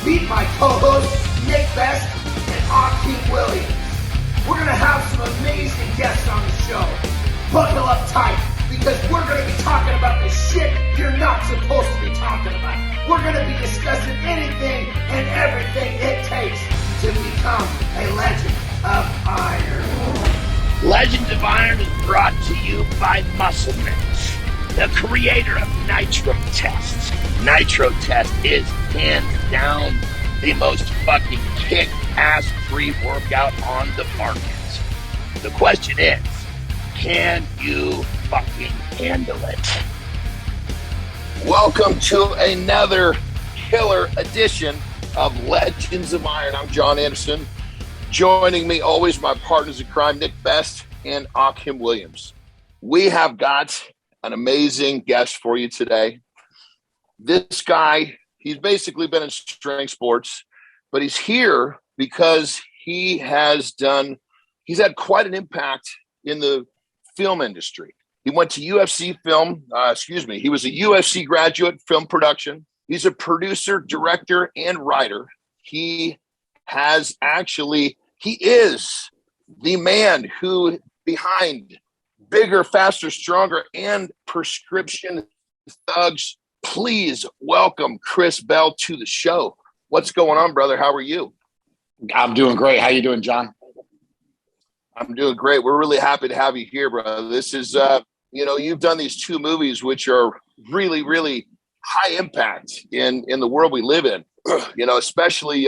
Meet my co-hosts, Nick Best and Akeem Williams. We're going to have some amazing guests on the show. Buckle up tight, because we're going to be talking about the shit you're not supposed to be talking about. We're going to be discussing anything and everything it takes to become a Legend of Iron. Legends of Iron is brought to you by Muscle Mints, the creator of Nitro Test. Nitro Test is hands down the most fucking kick-ass pre-workout on the market. The question is, can you fucking handle it? Welcome to another killer edition of Legends of Iron. I'm John Anderson. Joining me always my partners in crime, Nick Best and Akeem Williams. We have got an amazing guest for you today. This guy, he's basically been in strength sports, but he's here because he's had quite an impact in the film industry. He went to UFC film, he was a UFC graduate, film production. He's a producer, director, and writer. He is the man who behind Bigger, Faster, Stronger, and Prescription Thugs. Please welcome Chris Bell to the show. What's going on, brother? How are you? I'm doing great. How you doing, John? I'm doing great. We're really happy to have you here, brother. This is, you've done these two movies, which are really, really high impact in the world we live in, especially,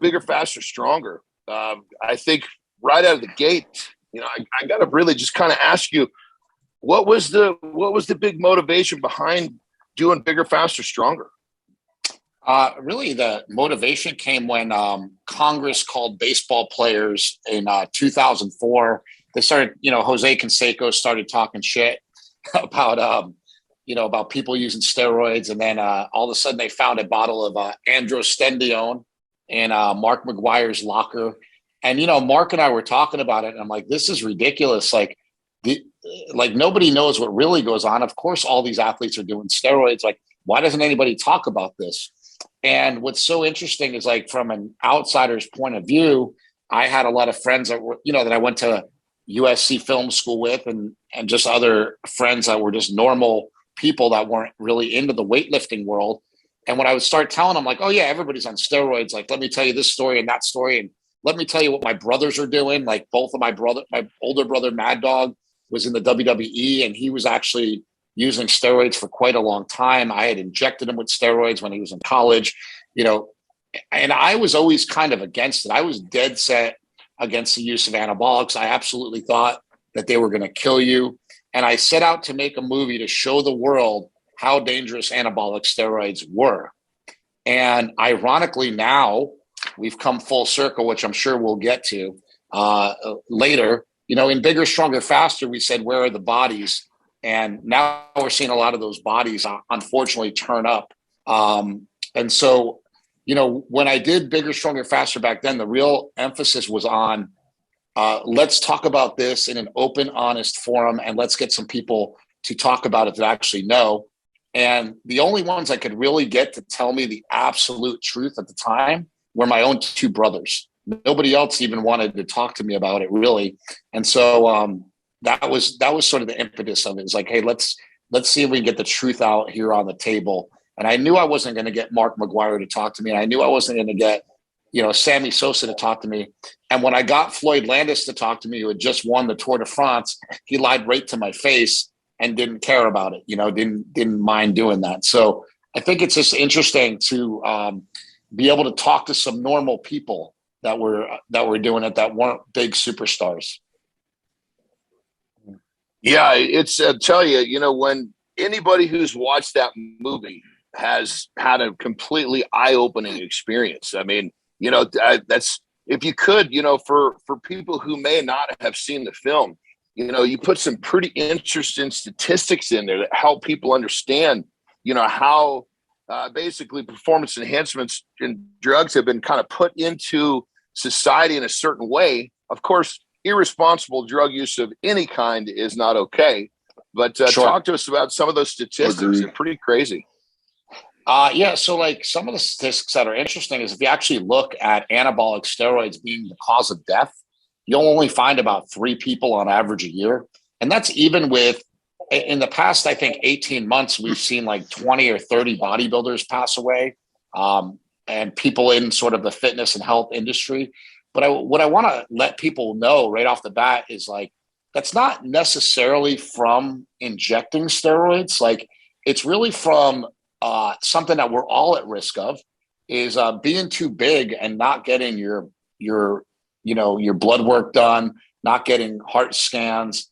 Bigger, Faster, Stronger. I think right out of the gate, I got to really just kind of ask you, what was the big motivation behind doing Bigger, Faster, Stronger? Really, the motivation came when Congress called baseball players in 2004. They started, Jose Canseco started talking shit about, about people using steroids. And then all of a sudden they found a bottle of androstenedione in Mark McGuire's locker. And, Mark and I were talking about it. And I'm like, this is ridiculous. Like nobody knows what really goes on. Of course, all these athletes are doing steroids. Like, why doesn't anybody talk about this? And what's so interesting is, like, from an outsider's point of view, I had a lot of friends that were, that I went to USC film school with, and just other friends that were just normal people that weren't really into the weightlifting world. And when I would start telling them, like, oh yeah, everybody's on steroids. Like, let me tell you this story and that story. And let me tell you what my brothers are doing. Like, both of my older brother, Mad Dog, was in the WWE, and he was actually using steroids for quite a long time. I had injected him with steroids when he was in college, and I was always kind of against it. I was dead set against the use of anabolics. I absolutely thought that they were going to kill you. And I set out to make a movie to show the world how dangerous anabolic steroids were. And ironically, now we've come full circle, which I'm sure we'll get to later. In Bigger, Stronger, Faster, we said, where are the bodies? And now we're seeing a lot of those bodies, unfortunately, turn up. And so, when I did Bigger, Stronger, Faster back then, the real emphasis was on let's talk about this in an open, honest forum, and let's get some people to talk about it that actually know. And the only ones I could really get to tell me the absolute truth at the time were my own two brothers. Nobody else even wanted to talk to me about it, really. And so that was sort of the impetus of it. It's like, hey, let's see if we can get the truth out here on the table. And I knew I wasn't going to get Mark McGuire to talk to me. And I knew I wasn't going to get, Sammy Sosa to talk to me. And when I got Floyd Landis to talk to me, who had just won the Tour de France, he lied right to my face and didn't care about it, didn't mind doing that. So I think it's just interesting to be able to talk to some normal people that were doing it, that weren't big superstars. Yeah, it's I'll tell you, when anybody who's watched that movie has had a completely eye-opening experience. I mean, that's, if you could, for people who may not have seen the film, you put some pretty interesting statistics in there that help people understand, how basically performance enhancements and drugs have been kind of put into society in a certain way. Of course, irresponsible drug use of any kind is not okay. But Sure. Talk to us about some of those statistics. They're pretty crazy. Yeah. So like some of the statistics that are interesting is if you actually look at anabolic steroids being the cause of death, you'll only find about 3 people on average a year. And that's even with, in the past, I think 18 months, we've seen like 20 or 30 bodybuilders pass away, and people in sort of the fitness and health industry. But what I want to let people know right off the bat is like, that's not necessarily from injecting steroids. Like it's really from something that we're all at risk of is being too big and not getting your blood work done, not getting heart scans,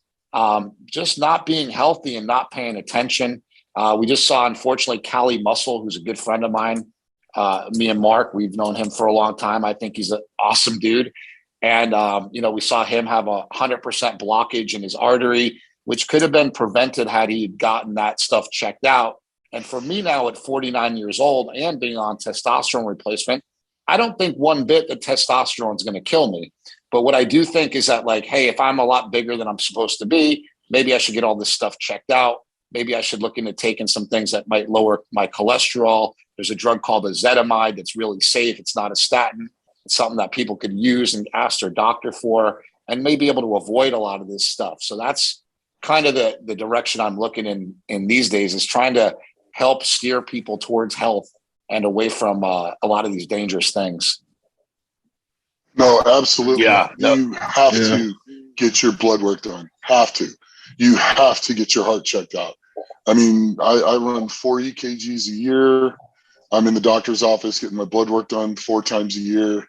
just not being healthy and not paying attention. We just saw, unfortunately, Cali Muscle, who's a good friend of mine. Me and Mark, we've known him for a long time. I think he's an awesome dude. And, we saw him have 100% blockage in his artery, which could have been prevented had he gotten that stuff checked out. And for me now at 49 years old and being on testosterone replacement, I don't think one bit that testosterone is going to kill me. But what I do think is that, like, hey, if I'm a lot bigger than I'm supposed to be, maybe I should get all this stuff checked out. Maybe I should look into taking some things that might lower my cholesterol. There's a drug called ezetimibe that's really safe. It's not a statin. It's something that people could use and ask their doctor for and may be able to avoid a lot of this stuff. So that's kind of the direction I'm looking in these days, is trying to help steer people towards health and away from a lot of these dangerous things. No, absolutely. Yeah, no. You have to get your blood work done. Have to. You have to get your heart checked out. I mean, I run 4 EKGs a year. I'm in the doctor's office getting my blood work done 4 times a year.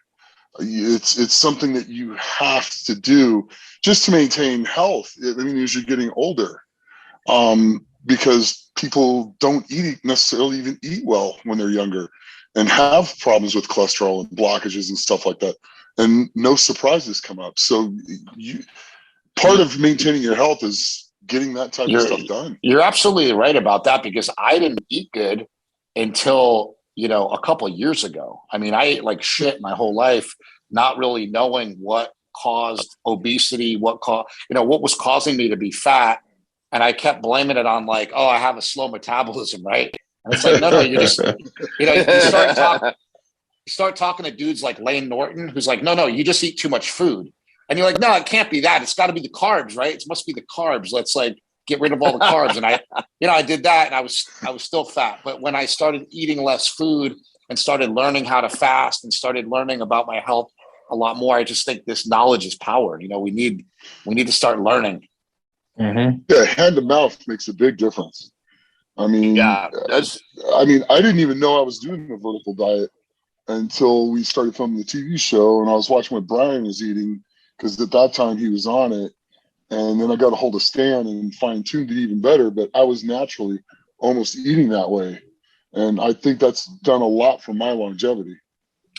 It's something that you have to do just to maintain health. I mean, as you're getting older, because people don't necessarily even eat well when they're younger and have problems with cholesterol and blockages and stuff like that. And no surprises come up. So part of maintaining your health is getting that type of stuff done. You're absolutely right about that, because I didn't eat good until, a couple of years ago. I mean, I ate like shit my whole life, not really knowing what caused obesity, what was causing me to be fat. And I kept blaming it on like, oh, I have a slow metabolism, right? And it's like, no, you just, you start talking to dudes like Lane Norton, who's like, no, you just eat too much food. And you're like, no, it can't be that. It's got to be the carbs, right? It must be the carbs. Let's like get rid of all the carbs. And I did that, and I was still fat. But when I started eating less food and started learning how to fast and started learning about my health a lot more, I just think this knowledge is power. We need to start learning. Mm-hmm. Yeah, hand to mouth makes a big difference. I mean, I didn't even know I was doing a vertical diet until we started filming the TV show, and I was watching what Brian was eating, because at that time he was on it. And then I got a hold of Stan and fine-tuned it even better, but I was naturally almost eating that way. And I think that's done a lot for my longevity.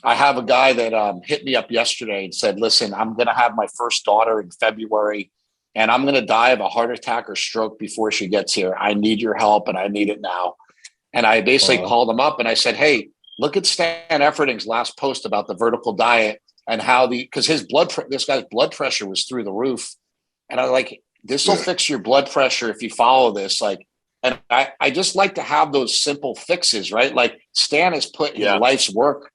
I have a guy that hit me up yesterday and said, listen, I'm going to have my first daughter in February, and I'm going to die of a heart attack or stroke before she gets here. I need your help, and I need it now. And I basically called him up and I said, hey, look at Stan Efferding's last post about the vertical diet and how because this guy's blood pressure was through the roof. And I was like, this will fix your blood pressure if you follow this. Like, and I just like to have those simple fixes, right? Like Stan has put his life's work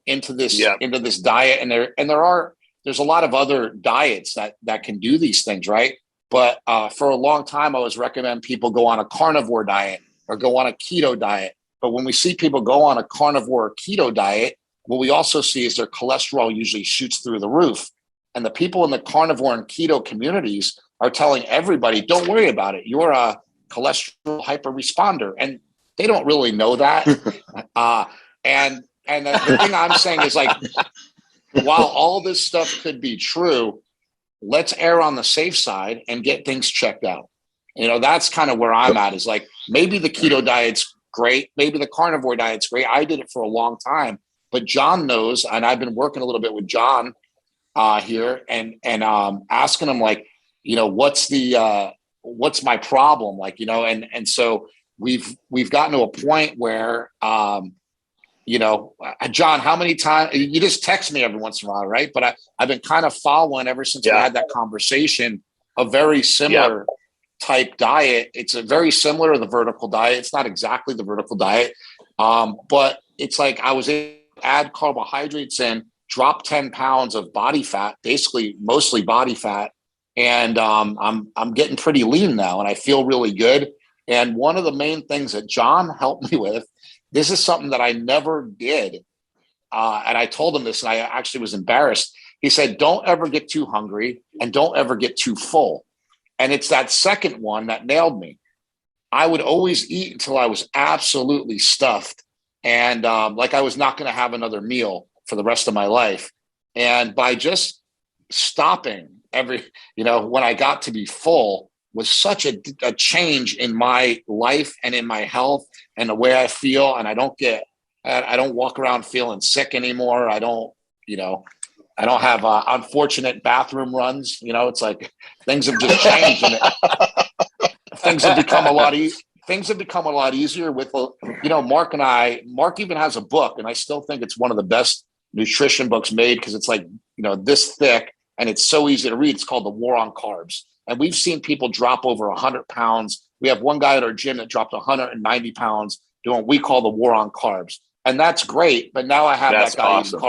into this diet, and there's a lot of other diets that can do these things, right? But for a long time, I always recommend people go on a carnivore diet or go on a keto diet. But when we see people go on a carnivore or keto diet, what we also see is their cholesterol usually shoots through the roof. And the people in the carnivore and keto communities are telling everybody, don't worry about it. You're a cholesterol hyperresponder. And they don't really know that. And the thing I'm saying is, like, while all this stuff could be true, let's err on the safe side and get things checked out. That's kind of where I'm at, is like, maybe the keto diet's great. Maybe the carnivore diet's great. I did it for a long time, but John knows, and I've been working a little bit with John here and asking him, like, what's my problem? Like, and so we've gotten to a point where, John, how many times you just text me every once in a while, right? But I've been kind of following ever since we had that conversation, a very similar type diet. It's a very similar to the vertical diet. It's not exactly the vertical diet. But it's like I was able to add carbohydrates in, drop 10 pounds of body fat, basically mostly body fat. And I'm getting pretty lean now, and I feel really good. And one of the main things that John helped me with, this is something that I never did. And I told him this, and I actually was embarrassed. He said, don't ever get too hungry and don't ever get too full. And it's that second one that nailed me. I would always eat until I was absolutely stuffed, and like I was not going to have another meal for the rest of my life. And by just stopping when I got to be full, was such a change in my life and in my health and the way I feel. And I don't walk around feeling sick anymore. I don't have unfortunate bathroom runs. It's like things have just changed, and things have become a lot easier with, Mark even has a book, and I still think it's one of the best nutrition books made, because it's like, this thick and it's so easy to read. It's called The War on Carbs. And we've seen people drop over 100 pounds. We have one guy at our gym that dropped 190 pounds doing what we call the War on Carbs. And that's great. But now I have that guy eating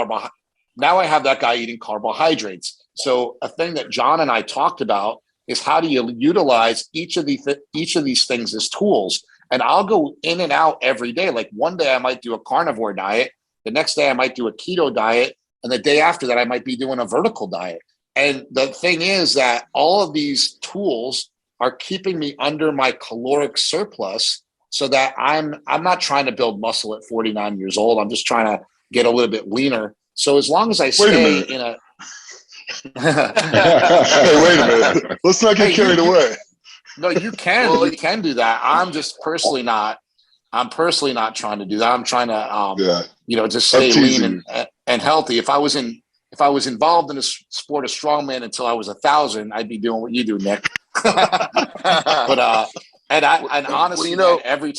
Now I have that guy eating carbohydrates. So a thing that John and I talked about is, how do you utilize each of these things as tools? And I'll go in and out every day. Like one day I might do a carnivore diet. The next day I might do a keto diet. And the day after that, I might be doing a vertical diet. And the thing is that all of these tools are keeping me under my caloric surplus, so that I'm not trying to build muscle at 49 years old. I'm just trying to get a little bit leaner. So as long as I stay in a hey, wait a minute. Let's not get carried away. No, you can do that. I'm personally not trying to do that. I'm trying to just stay lean and healthy. If I was involved in the sport of strongman until I was 1,000, I'd be doing what you do, Nick. But honestly, man, every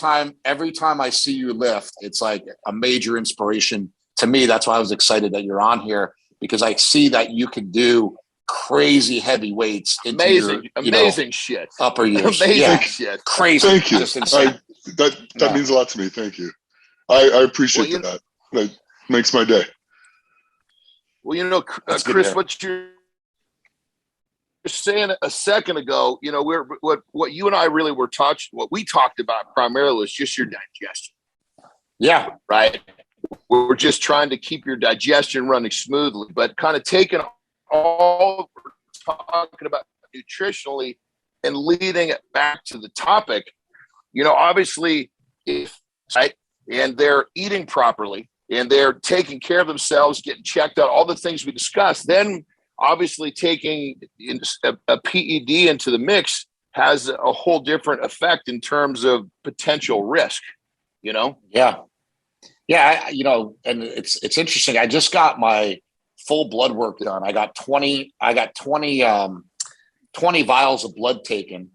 time I see you lift, it's like a major inspiration to me. That's why I was excited that you're on here, because I see that you can do crazy heavy weights into amazing shit. Upper years. Amazing shit. Crazy. Thank you. Just insane. That means a lot to me. Thank you. I appreciate that. That makes my day. Well, Chris, what you're saying a second ago, what you and I really were what we talked about primarily was just your digestion. Yeah. Right. We're just trying to keep your digestion running smoothly, but kind of taking all we're talking about nutritionally and leading it back to the topic. Obviously, and they're eating properly and they're taking care of themselves, getting checked out, all the things we discussed, then obviously taking a PED into the mix has a whole different effect in terms of potential risk, Yeah. And it's interesting. I just got my full blood work done. I got 20 vials of blood taken,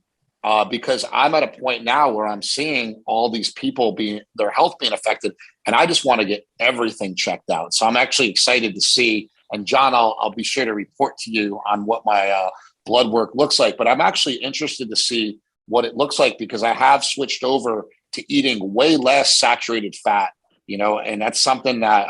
because I'm at a point now where I'm seeing all these people their health being affected, and I just want to get everything checked out. So I'm actually excited to see, and John, I'll be sure to report to you on what my blood work looks like, but I'm actually interested to see what it looks like, because I have switched over to eating way less saturated fat, and that's something that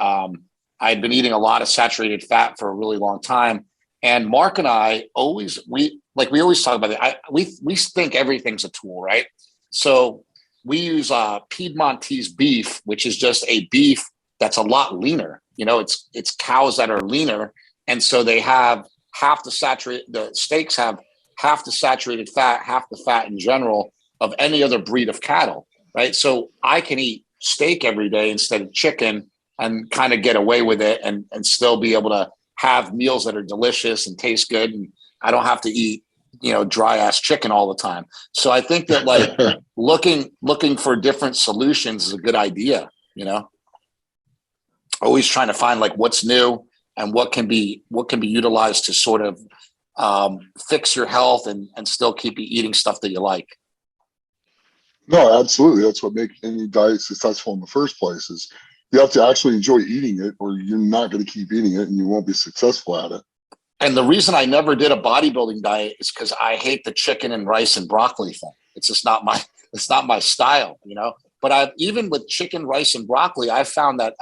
I'd been eating a lot of saturated fat for a really long time. And Mark and I we always talk about it. We think everything's a tool, right? So we use Piedmontese beef, which is just a beef that's a lot leaner. It's cows that are leaner, and so they have the steaks have half the saturated fat, half the fat in general of any other breed of cattle, right? So I can eat steak every day instead of chicken and kind of get away with it and still be able to have meals that are delicious and taste good. And I don't have to eat, dry ass chicken all the time. So I think that looking for different solutions is a good idea, always trying to find what's new and what can be utilized to sort of fix your health and still keep you eating stuff that you like. No, absolutely. That's what makes any diet successful in the first place, is you have to actually enjoy eating it, or you're not going to keep eating it and you won't be successful at it. And the reason I never did a bodybuilding diet is because I hate the chicken and rice and broccoli thing. It's just not my style, But even with chicken, rice, and broccoli, I found that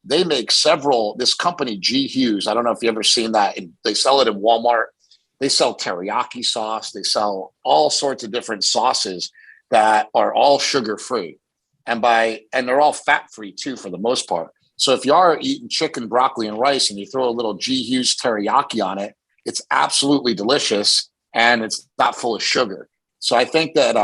they make this company, G. Hughes. I don't know if you've ever seen that. They sell it in Walmart. They sell teriyaki sauce. They sell all sorts of different sauces that are all sugar-free. And they're all fat-free too, for the most part. So if you are eating chicken, broccoli, and rice, and you throw a little G. Hughes teriyaki on it, it's absolutely delicious, and it's not full of sugar. So I think that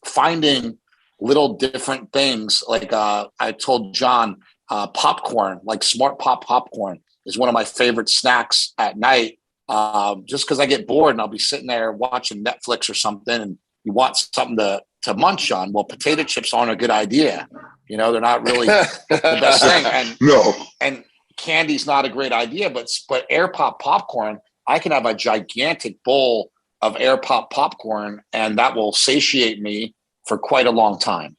finding little different things, like I told John, popcorn, like Smart Pop popcorn, is one of my favorite snacks at night. Just because I get bored and I'll be sitting there watching Netflix or something, and you want something to munch on. Well, potato chips aren't a good idea. They're not really the best thing. And candy's not a great idea, but air pop popcorn, I can have a gigantic bowl of air pop popcorn, and that will satiate me for quite a long time,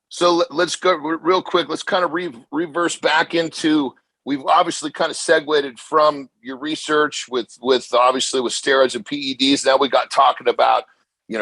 So let's go real quick. Let's kind of reverse back into, we've obviously kind of segued from your research with obviously with steroids and PEDs. Now we got talking about,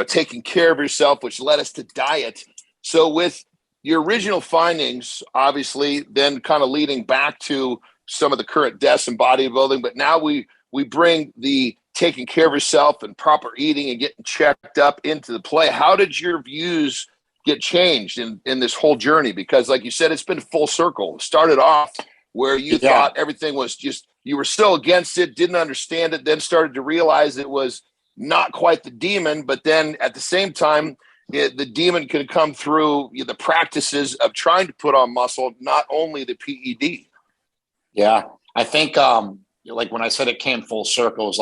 taking care of yourself, which led us to diet. So with your original findings, obviously, then kind of leading back to some of the current deaths in bodybuilding, but now we bring the taking care of yourself and proper eating and getting checked up into the play. How did your views get changed in this whole journey? Because like you said, it's been full circle. It started off where you thought everything was just, you were still against it, didn't understand it, then started to realize it was not quite the demon, but then at the same time, the demon could come through the practices of trying to put on muscle, not only the PED. Yeah. I think like when I said it came full circle,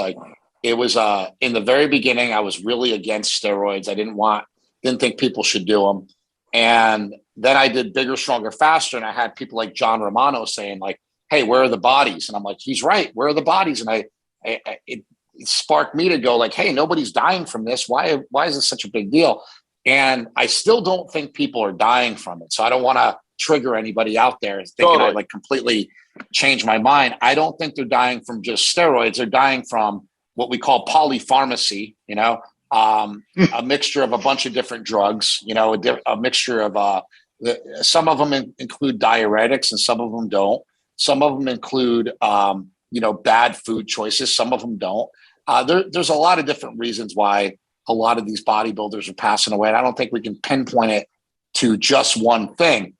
it was in the very beginning, I was really against steroids. I didn't think people should do them. And then I did Bigger, Stronger, Faster. And I had people like John Romano saying like, hey, where are the bodies? And I'm like, he's right. Where are the bodies? And it sparked me to go like, hey, nobody's dying from this. Why is this such a big deal? And I still don't think people are dying from it. So I don't want to trigger anybody out there thinking I like completely changed my mind. I don't think they're dying from just steroids. They're dying from what we call polypharmacy, a mixture of a bunch of different drugs, a mixture of some of them include diuretics and some of them don't. Some of them include, bad food choices. Some of them don't. There's a lot of different reasons why a lot of these bodybuilders are passing away. And I don't think we can pinpoint it to just one thing.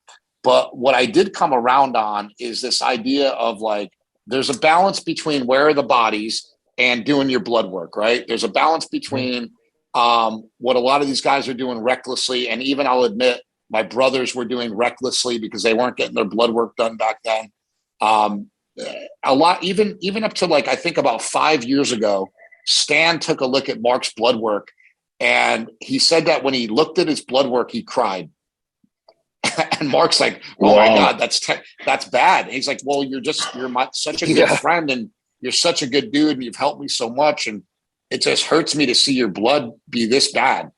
But what I did come around on is this idea of like, there's a balance between where are the bodies and doing your blood work, right? There's a balance between what a lot of these guys are doing recklessly. And even I'll admit my brothers were doing recklessly because they weren't getting their blood work done back then. A lot, even up to like, I think about 5 years ago, Stan took a look at Mark's blood work, and he said that when he looked at his blood work, he cried. And Mark's like, oh my God, that's bad. And he's like, well, you're such a good friend, and you're such a good dude, and you've helped me so much. And it just hurts me to see your blood be this bad.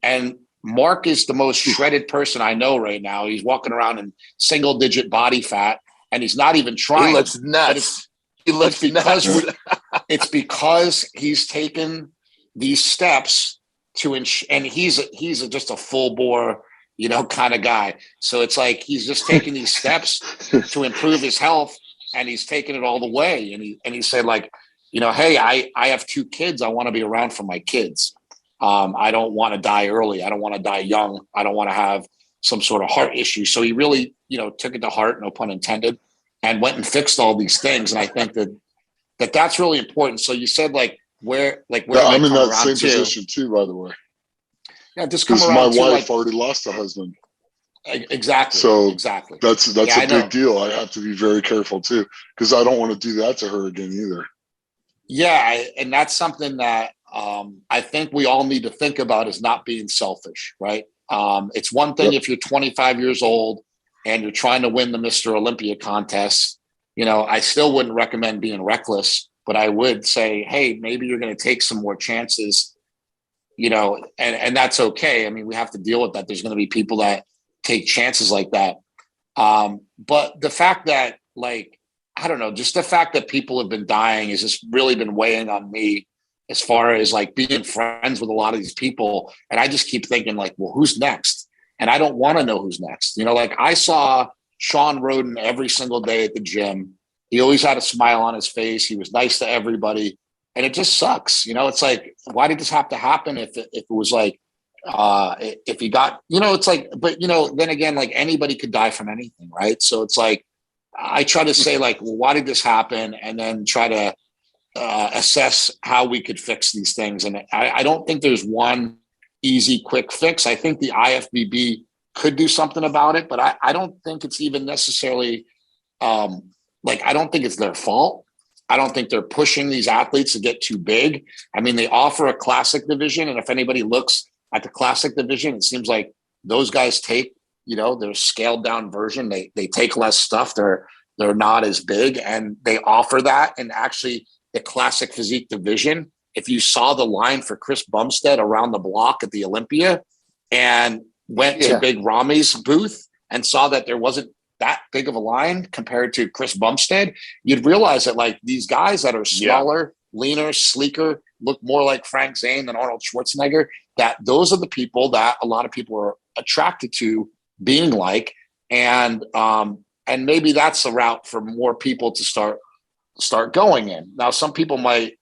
And Mark is the most shredded person I know right now. He's walking around in single digit body fat, and he's not even trying. He looks nuts. It's because he's taken these steps and he's just a full bore, kind of guy. So it's like, he's just taking these steps to improve his health, and he's taking it all the way. And he said like, hey, I have 2 kids. I want to be around for my kids. I don't want to die early. I don't want to die young. I don't want to have some sort of heart issue. So he really, took it to heart, no pun intended, and went and fixed all these things. And I think that's really important. So you said where I'm in that same position too, by the way. Yeah, just come around. My wife already lost a husband. Exactly. So exactly. That's a big deal. I have to be very careful too, because I don't want to do that to her again either. Yeah, and that's something that I think we all need to think about, is not being selfish, right? It's one thing if you're 25 years old and you're trying to win the Mr. Olympia contest. I still wouldn't recommend being reckless, but I would say, hey, maybe you're going to take some more chances, and that's okay. I mean, we have to deal with that. There's going to be people that take chances like that. But the fact that, I don't know, just the fact that people have been dying has just really been weighing on me, as far as being friends with a lot of these people. And I just keep thinking well, who's next? and I don't want to know who's next. You know, like I saw Sean Roden every single day at the gym. He always had a smile on his face. He was nice to everybody. And it just sucks. You know, it's like, why did this have to happen if it was like, if he got, you know, it's like, but, you know, then again, like anybody could die from anything, right? So it's like, I try to say like, well, why did this happen? And then try to assess how we could fix these things. And I don't think there's one easy, quick fix. I think the IFBB could do something about it, but I don't think it's even necessarily, like, I don't think it's their fault. I don't think they're pushing these athletes to get too big. I mean, they offer a classic division. And if anybody looks at the classic division, it seems like those guys take, you know, their scaled down version. They take less stuff. They're not as big, and they offer that. And actually the classic physique division, if you saw the line for Chris Bumstead around the block at the Olympia and went to Big Rami's booth and saw that there wasn't that big of a line compared to Chris Bumstead, you'd realize that like these guys that are smaller, leaner, sleeker, look more like Frank Zane than Arnold Schwarzenegger, that those are the people that a lot of people are attracted to being like. And maybe that's a route for more people to start going in. Now, some people might,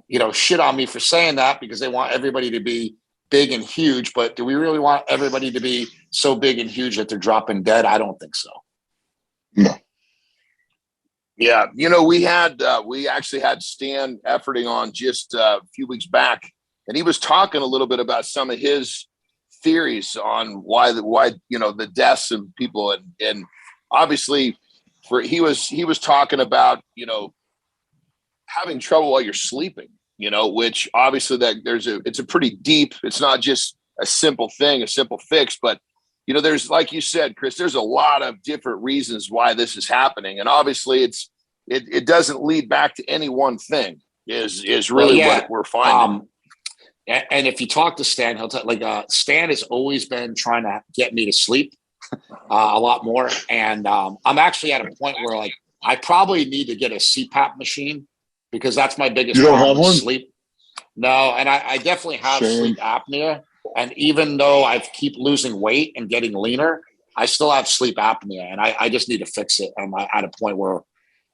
you know, shit on me for saying that because they want everybody to be big and huge, but do we really want everybody to be so big and huge that they're dropping dead? I don't think so. No. Yeah. You know, we actually had Stan Efforting on just a few weeks back, and he was talking a little bit about some of his theories on why, you know, the deaths of people. And obviously he was talking about, you know, having trouble while you're sleeping, you know, which obviously that it's a pretty deep, it's not just a simple thing, a simple fix, but, you know, there's, like you said, Chris, there's a lot of different reasons why this is happening. And obviously it doesn't lead back to any one thing is really what we're finding. And if you talk to Stan, he'll tell, like, Stan has always been trying to get me to sleep a lot more. And I'm actually at a point where like, I probably need to get a CPAP machine, because that's my biggest problem. Sleep. No, and I definitely have sleep apnea. And even though I keep losing weight and getting leaner, I still have sleep apnea, and I just need to fix it. I'm at a point where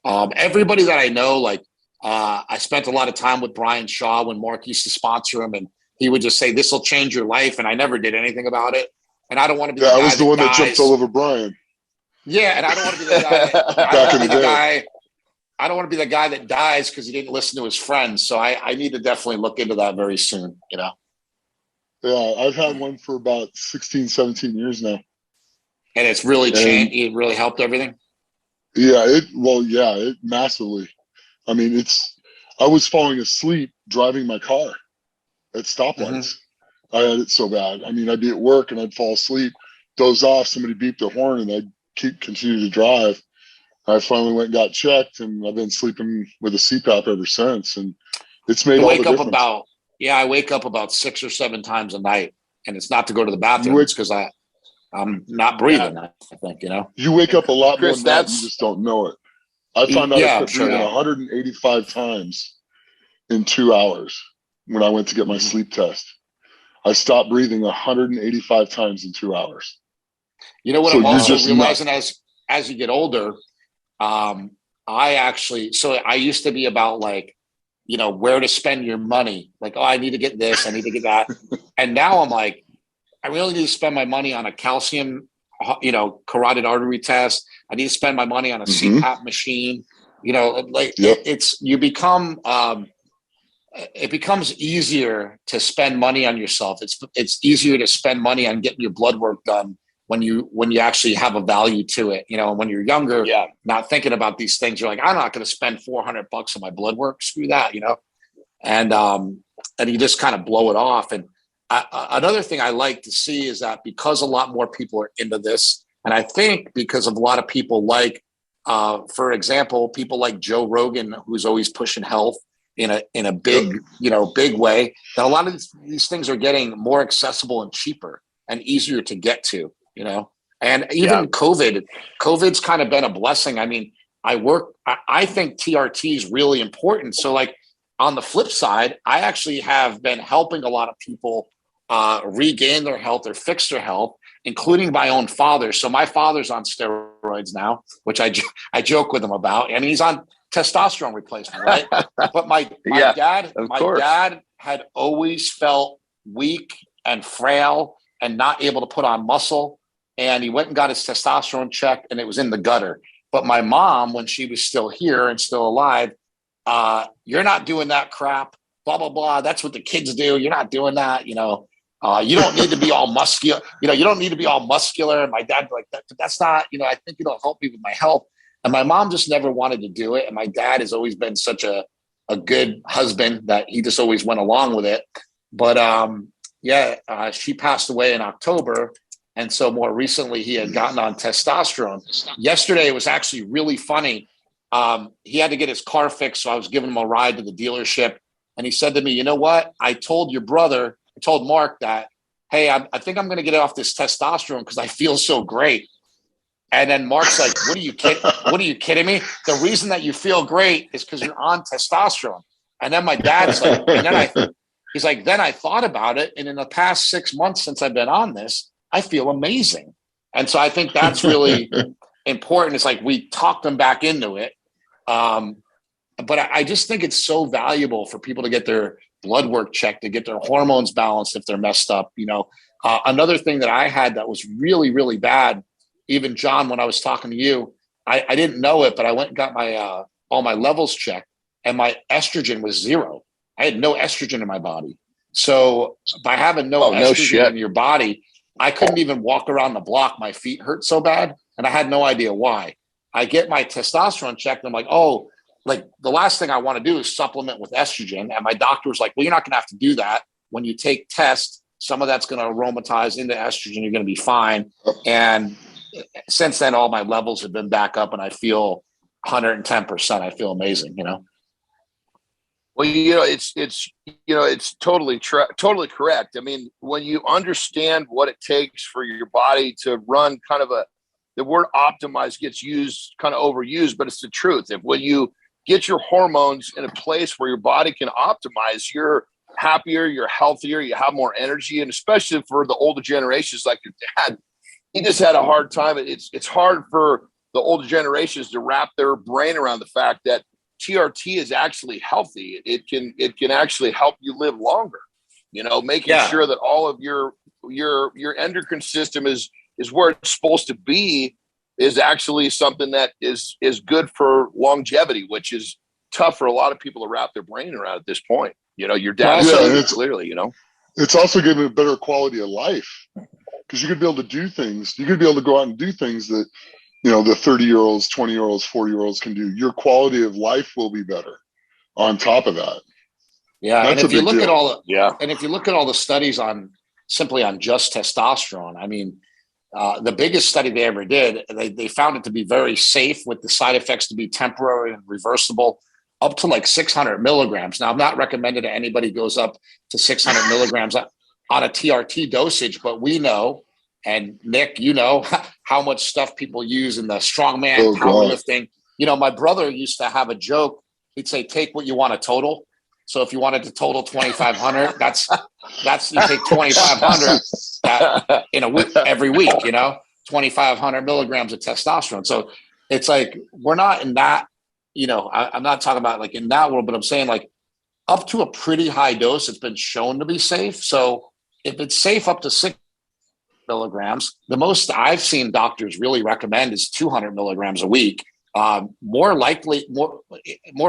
everybody that I know, like I spent a lot of time with Brian Shaw when Mark used to sponsor him, and he would just say, "This will change your life," and I never did anything about it. And I don't want to be. Yeah, I was the one that jumped all over Brian. Yeah, and I don't want to be the guy. Back in the day. I don't want to be the guy that dies because he didn't listen to his friends. So I need to definitely look into that very soon, you know? Yeah, I've had one for about 16, 17 years now. And it's really changed. It really helped everything? Yeah, it massively. I mean, I was falling asleep driving my car at stoplights. Mm-hmm. I had it so bad. I mean, I'd be at work and I'd fall asleep, doze off, somebody beeped their horn, and I'd continue to drive. I finally went and got checked, and I've been sleeping with a CPAP ever since. And it's made all the difference. I wake up about 6 or 7 times a night, and it's not to go to the bathroom. It's because I'm not breathing. I think, you know. You wake up a lot more than that. You just don't know it. I found out I quit breathing 185 times in 2 hours when I went to get my sleep test. I stopped breathing 185 times in 2 hours. You know what I'm also realizing as you get older, I used to be about like, you know, where to spend your money. Like, oh, I need to get this, I need to get that. And now I'm like, I really need to spend my money on a calcium, you know, carotid artery test. I need to spend my money on a CPAP machine. You know, like it becomes easier to spend money on yourself. It's easier to spend money on getting your blood work done when you actually have a value to it, you know. And when you're younger, not thinking about these things, you're like, I'm not going to spend $400 on my blood work. Screw that, you know. And you just kind of blow it off. And another thing I like to see is that because a lot more people are into this, and I think because of a lot of people like, for example, people like Joe Rogan, who's always pushing health in a big, you know, big way, that a lot of these things are getting more accessible and cheaper and easier to get to. You know, and even COVID's kind of been a blessing. I mean, I think TRT is really important. So like on the flip side, I actually have been helping a lot of people regain their health or fix their health, including my own father. So my father's on steroids now, which I joke with him about. I mean, he's on testosterone replacement, right? But my dad had always felt weak and frail and not able to put on muscle. And he went and got his testosterone checked, and it was in the gutter. But my mom, when she was still here and still alive, you're not doing that crap, blah, blah, blah. That's what the kids do. You're not doing that, you know. You don't need to be all muscular. You know, you don't need to be all muscular. And my dad like that. That's not, you know, I think it'll help me with my health. And my mom just never wanted to do it. And my dad has always been such a good husband that he just always went along with it. But she passed away in October. And so more recently, he had gotten on testosterone. Yesterday, it was actually really funny. He had to get his car fixed. So I was giving him a ride to the dealership. And he said to me, you know what? I told Mark that, hey, I think I'm going to get off this testosterone because I feel so great. And then Mark's like, what are you kidding me? The reason that you feel great is because you're on testosterone. And then my dad's like, he's like, then I thought about it. And in the past 6 months since I've been on this, I feel amazing. And so I think that's really important. It's like we talked them back into it. But I just think it's so valuable for people to get their blood work checked, to get their hormones balanced if they're messed up. You know, another thing that I had that was really, really bad, even John, when I was talking to you, I didn't know it, but I went and got my all my levels checked, and my estrogen was 0. I had no estrogen in my body. So by having no estrogen in your body, I couldn't even walk around the block. My feet hurt so bad, and I had no idea why. I get my testosterone checked, and I'm like, oh, like the last thing I want to do is supplement with estrogen. And my doctor was like, well, you're not going to have to do that. When you take test, some of that's going to aromatize into estrogen. You're going to be fine. And since then, all my levels have been back up, and I feel 110%. I feel amazing, you know? Well, you know, it's totally correct. I mean, when you understand what it takes for your body to run kind of the word optimize gets used, kind of overused, but it's the truth. When you get your hormones in a place where your body can optimize, you're happier, you're healthier, you have more energy. And especially for the older generations like your dad, he just had a hard time. It's hard for the older generations to wrap their brain around the fact that TRT is actually healthy. It can actually help you live longer, you know, making sure that all of your endocrine system is where it's supposed to be, is actually something that is good for longevity, which is tough for a lot of people to wrap their brain around at this point. You know, your dad said it clearly, you know. It's also giving a better quality of life, because you could be able to do things. You could be able to go out and do things that, you know, the 30-year-olds, 20-year-olds, 40-year-olds can do. Your quality of life will be better on top of that. Yeah. And if you look at all the studies on just testosterone, I mean, the biggest study they ever did, they found it to be very safe, with the side effects to be temporary and reversible, up to like 600 milligrams. Now, I'm not recommending that anybody goes up to 600 milligrams on a TRT dosage, but we know, and Nick, you know, how much stuff people use in the strongman powerlifting. You know, my brother used to have a joke. He'd say, take what you want to total. So if you wanted to total 2,500, that's you take 2,500 in a week, every week, you know, 2,500 milligrams of testosterone. So it's like, we're not in that, you know, I'm not talking about like in that world, but I'm saying like up to a pretty high dose, it's been shown to be safe. So if it's safe up to 6 milligrams, the most I've seen doctors really recommend is 200 milligrams a week. More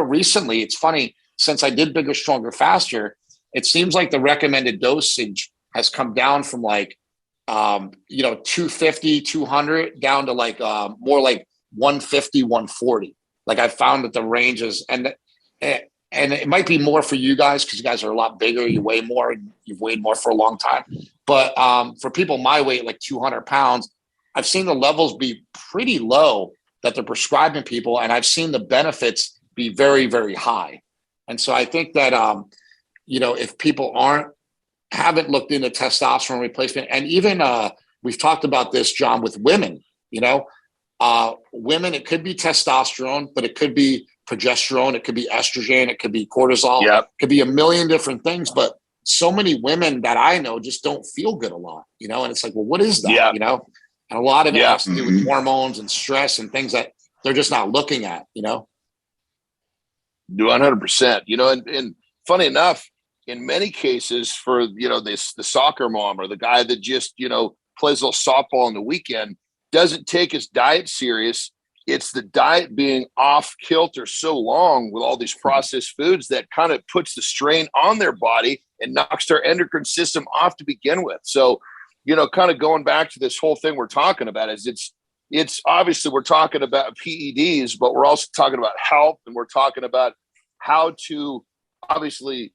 recently, it's funny, since I did Bigger, Stronger, Faster, it seems like the recommended dosage has come down from like, 250, 200 down to like more like 150, 140. Like I found that the ranges, and it might be more for you guys because you guys are a lot bigger, you weigh more, you've weighed more for a long time. But for people my weight, like 200 pounds, I've seen the levels be pretty low that they're prescribing people, and I've seen the benefits be very, very high. And so I think that, if people haven't looked into testosterone replacement, and even we've talked about this, John, with women, women, it could be testosterone, but it could be progesterone, it could be estrogen, it could be cortisol, it could be a million different things. But so many women that I know just don't feel good a lot, you know? And it's like, well, what is that? Yeah. You know? And a lot of it has to do with Mhm. hormones and stress and things that they're just not looking at, you know? 100%. You know, and funny enough, in many cases for, you know, the soccer mom or the guy that just, you know, plays a little softball on the weekend, doesn't take his diet serious. It's the diet being off kilter so long with all these processed foods that kind of puts the strain on their body and knocks their endocrine system off to begin with. So, you know, kind of going back to this whole thing we're talking about is it's obviously we're talking about PEDs, but we're also talking about health, and we're talking about how to obviously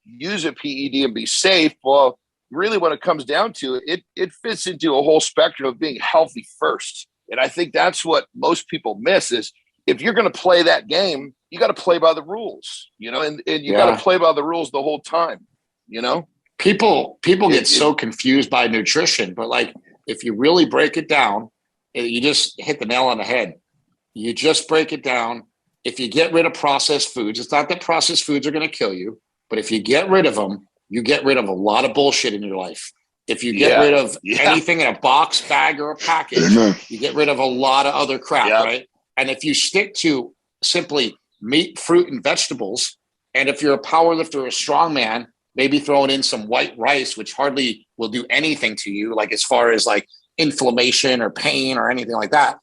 use a PED and be safe. Well, really when it comes down to it, it fits into a whole spectrum of being healthy first. And I think that's what most people miss is if you're going to play that game, you got to play by the rules, you know, and you got to play by the rules the whole time, you know? People get so confused by nutrition, but like, if you really break it down, you just hit the nail on the head. You just break it down. If you get rid of processed foods, it's not that processed foods are going to kill you, but if you get rid of them, you get rid of a lot of bullshit in your life. If you get rid of anything in a box, bag, or a package, you get rid of a lot of other crap, right? And if you stick to simply meat, fruit, and vegetables, and if you're a power lifter or a strongman, maybe throwing in some white rice, which hardly will do anything to you, like as far as like inflammation or pain or anything like that,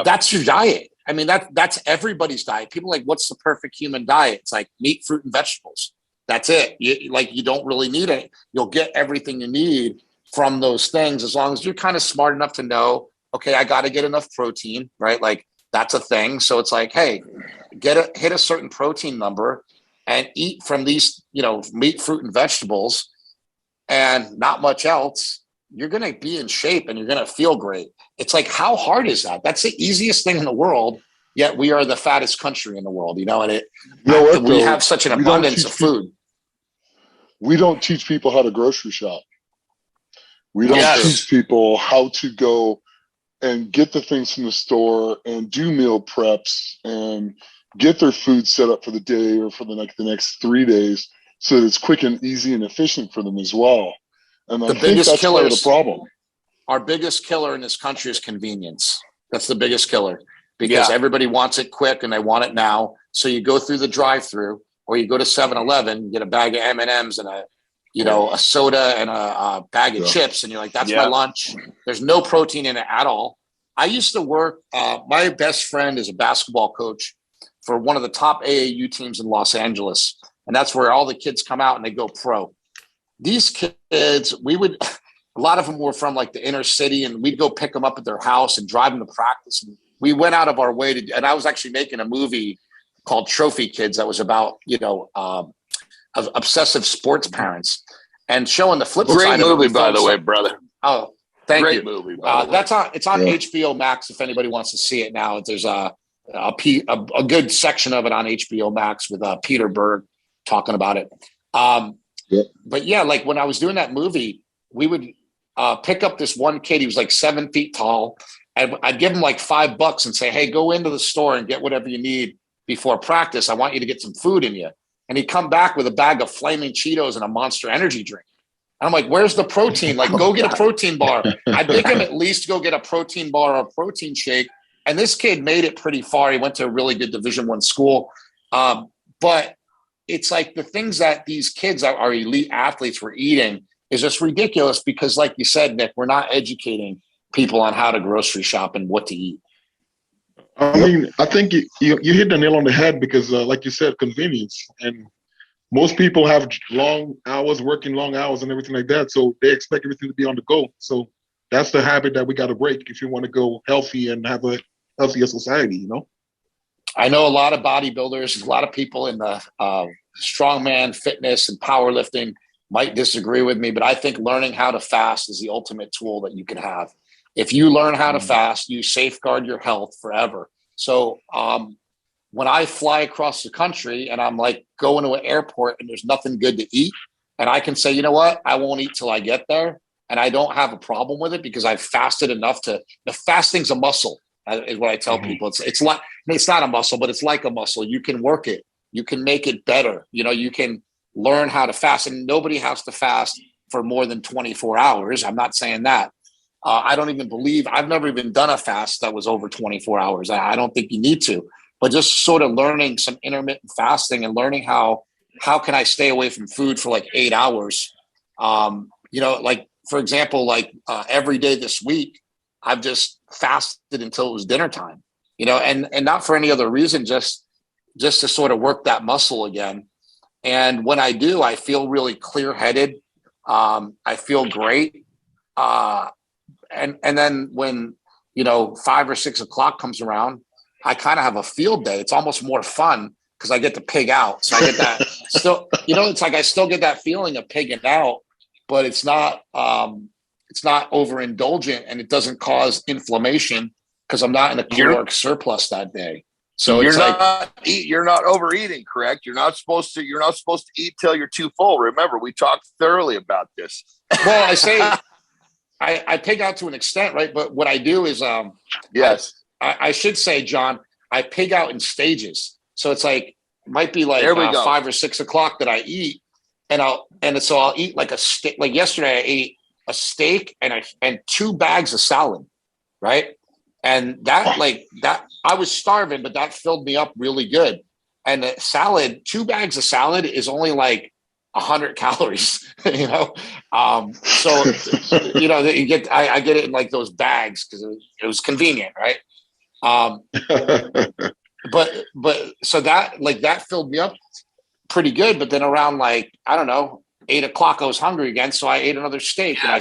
that's your diet. I mean, that's everybody's diet. People are like, what's the perfect human diet? It's like meat, fruit, and vegetables. That's it. You don't really need it. You'll get everything you need from those things as long as you're kind of smart enough to know, okay, I got to get enough protein, right? Like that's a thing. So it's like, hey, hit a certain protein number and eat from these, you know, meat, fruit, and vegetables and not much else. You're going to be in shape and you're going to feel great. It's like, how hard is that? That's the easiest thing in the world. Yet we are the fattest country in the world, you know, and we have such an abundance of food. We don't teach people how to grocery shop. We don't teach people how to go and get the things from the store and do meal preps and get their food set up for the day or for the next 3 days so that it's quick and easy and efficient for them as well. And I think that's part of the problem. Our biggest killer in this country is convenience. That's the biggest killer because everybody wants it quick and they want it now. So you go through the drive-through or you go to 7-Eleven, get a bag of M&Ms and a soda and a bag of chips. And you're like, that's my lunch. There's no protein in it at all. I used to work, my best friend is a basketball coach for one of the top AAU teams in Los Angeles. And that's where all the kids come out and they go pro. These kids, a lot of them were from like the inner city and we'd go pick them up at their house and drive them to practice. And we went out of our way and I was actually making a movie called Trophy Kids that was about, you know, obsessive sports parents and showing the flip side. Great movie, by the way, brother. Oh, thank you. Great movie. It's on HBO Max if anybody wants to see it now. There's a good section of it on HBO Max with Peter Berg talking about it. But yeah, like when I was doing that movie, we would pick up this one kid. He was like 7 feet tall. I'd give him like $5 and say, hey, go into the store and get whatever you need before practice. I want you to get some food in you. And he'd come back with a bag of Flaming Cheetos and a Monster Energy drink. And I'm like, where's the protein? Like, go get a protein bar. I'd make him at least go get a protein bar or a protein shake. And this kid made it pretty far. He went to a really good Division I school. But it's like the things that these kids are elite athletes were eating is just ridiculous because like you said, Nick, we're not educating people on how to grocery shop and what to eat. I mean, I think you hit the nail on the head because like you said, convenience. And most people have long hours, working long hours and everything like that. So they expect everything to be on the go. So that's the habit that we got to break if you want to go healthy and have a healthier society, you know? I know a lot of bodybuilders, a lot of people in the strongman fitness and powerlifting might disagree with me, but I think learning how to fast is the ultimate tool that you can have. If you learn how to fast, you safeguard your health forever. So when I fly across the country and I'm like going to an airport and there's nothing good to eat, and I can say, you know what, I won't eat till I get there. And I don't have a problem with it because I've fasted enough the fasting's a muscle is what I tell people. It's not a muscle, but it's like a muscle. You can work it. You can make it better. You know, you can learn how to fast. And nobody has to fast for more than 24 hours. I'm not saying that. I don't even believe, I've never even done a fast that was over 24 hours. I don't think you need to, but just sort of learning some intermittent fasting and learning how can I stay away from food for like 8 hours? Like, for example, like every day this week, I've just fasted until it was dinner time, and not for any other reason, just to sort of work that muscle again. And when I do, I feel really clear-headed. I feel great. And then when, 5 or 6 o'clock comes around, I kind of have a field day. It's almost more fun because I get to pig out. So I get that still, it's like I still get that feeling of pigging out, but it's not overindulgent, and it doesn't cause inflammation because I'm not in a caloric surplus that day. So you're not overeating, correct? You're not supposed to eat till you're too full. Remember, we talked thoroughly about this. Well, I say I pig out to an extent, right? But what I do is yes. I should say, John, I pig out in stages. So it's like it might be like 5 or 6 o'clock that I eat, so I'll eat like a steak. Like yesterday, I ate a steak and 2 bags of salad, right? And that I was starving, but that filled me up really good. And the salad, 2 bags of salad is only like 100 calories, So, you get, I get it in like those bags because it was convenient. Right. But so that filled me up pretty good. But then around 8 o'clock, I was hungry again. So I ate another steak and I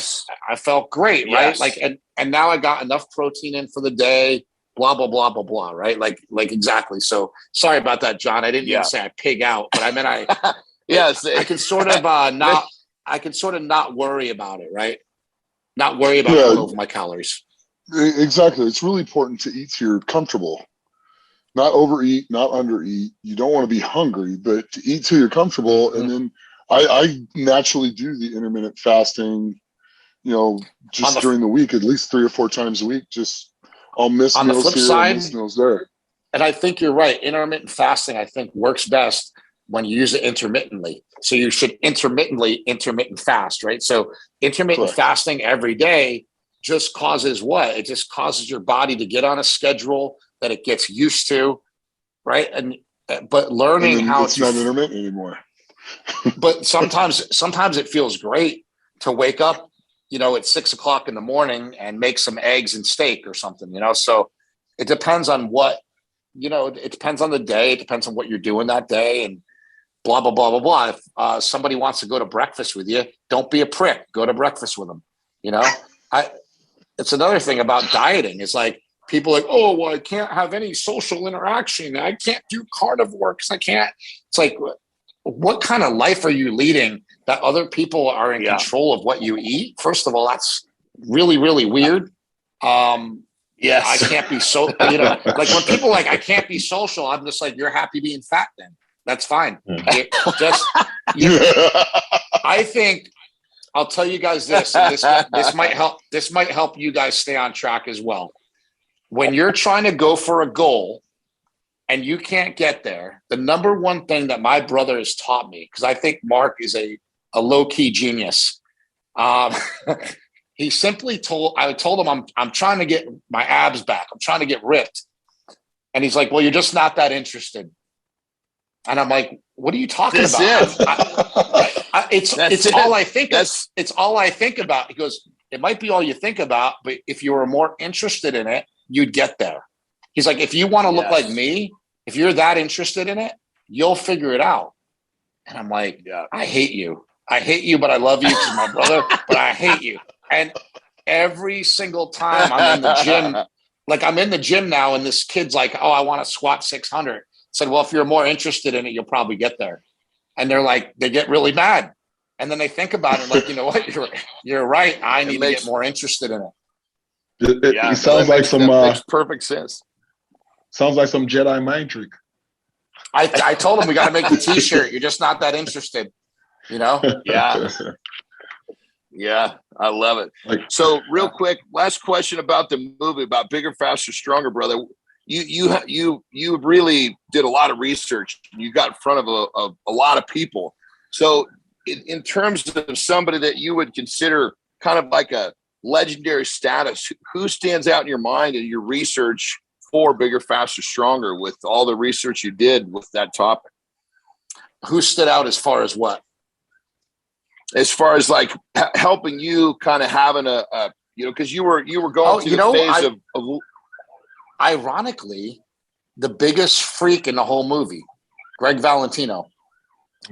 felt great. Right. Yes. And now I got enough protein in for the day, blah, blah, blah, blah, blah. Right. Like exactly. So sorry about that, John. I didn't even say I pig out, but I meant yes, I can sort of not worry about it. Right. Not worry about going over my calories. Exactly. It's really important to eat till you're comfortable. Not overeat, not undereat. You don't want to be hungry, but to eat till you're comfortable. Mm-hmm. And then I naturally do the intermittent fasting, just during the week, at least 3 or 4 times a week. Just I'll miss on meals the flip here, side, I'll miss meals there. And I think you're right. Intermittent fasting, I think, works best when you use it intermittently. So you should intermittent fast, right? So intermittent fasting every day just causes what? It just causes your body to get on a schedule that it gets used to, right? But learning how it's not intermittent anymore. But sometimes it feels great to wake up, at 6 o'clock in the morning and make some eggs and steak or something, So it depends on what, it depends on the day. It depends on what you're doing that day and blah, blah, blah, blah, blah. If somebody wants to go to breakfast with you, don't be a prick. Go to breakfast with them. It's another thing about dieting. It's like people are like, oh, well, I can't have any social interaction. I can't do carnivore because I can't. It's like, what kind of life are you leading that other people are in control of what you eat? First of all, that's really, really weird. Yes. I can't be like when people are like, I can't be social, I'm just like, you're happy being fat then. That's fine. I think I'll tell you guys this, and this might help you guys stay on track as well. When you're trying to go for a goal and you can't get there, the number one thing that my brother has taught me, because I think Mark is a low-key genius. He simply I told him I'm trying to get my abs back. I'm trying to get ripped. And he's like, well, you're just not that interested. And I'm like, what are you talking about? It's all I think. It's all I think about. He goes, it might be all you think about, but if you were more interested in it, you'd get there. He's like, if you want to look like me, if you're that interested in it, you'll figure it out. And I'm like, I hate you. I hate you, but I love you because my brother, but I hate you. And every single time I'm in the gym, I'm in the gym now, and this kid's like, oh, I want to squat 600. I said, well, if you're more interested in it, you'll probably get there. And they're like, they get really mad. And then they think about it like, you know what? You're right. I need to get more interested in it. It sounds like some makes perfect sense. Sounds like some Jedi mind trick. I told him we got to make the T-shirt. You're just not that interested, Yeah. Yeah, I love it. So real quick, last question about the movie, about Bigger, Faster, Stronger, brother. You really did a lot of research. You got in front of a lot of people. So in terms of somebody that you would consider kind of like a legendary status, who stands out in your mind in your research for Bigger, Faster, Stronger with all the research you did with that topic? Who stood out as far as what? As far as like helping you kind of having a because you were going through the phase of ironically, the biggest freak in the whole movie, Greg Valentino.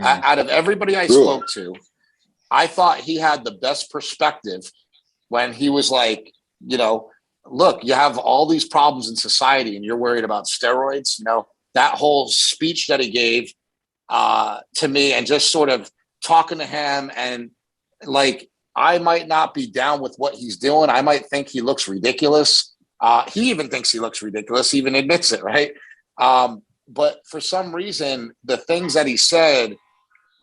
Out of everybody I spoke to, I thought he had the best perspective when he was like, look, you have all these problems in society and you're worried about steroids. That whole speech that he gave to me, and just sort of talking to him, and like, I might not be down with what he's doing. I might think he looks ridiculous. He even thinks he looks ridiculous, he even admits it, right? But for some reason, the things that he said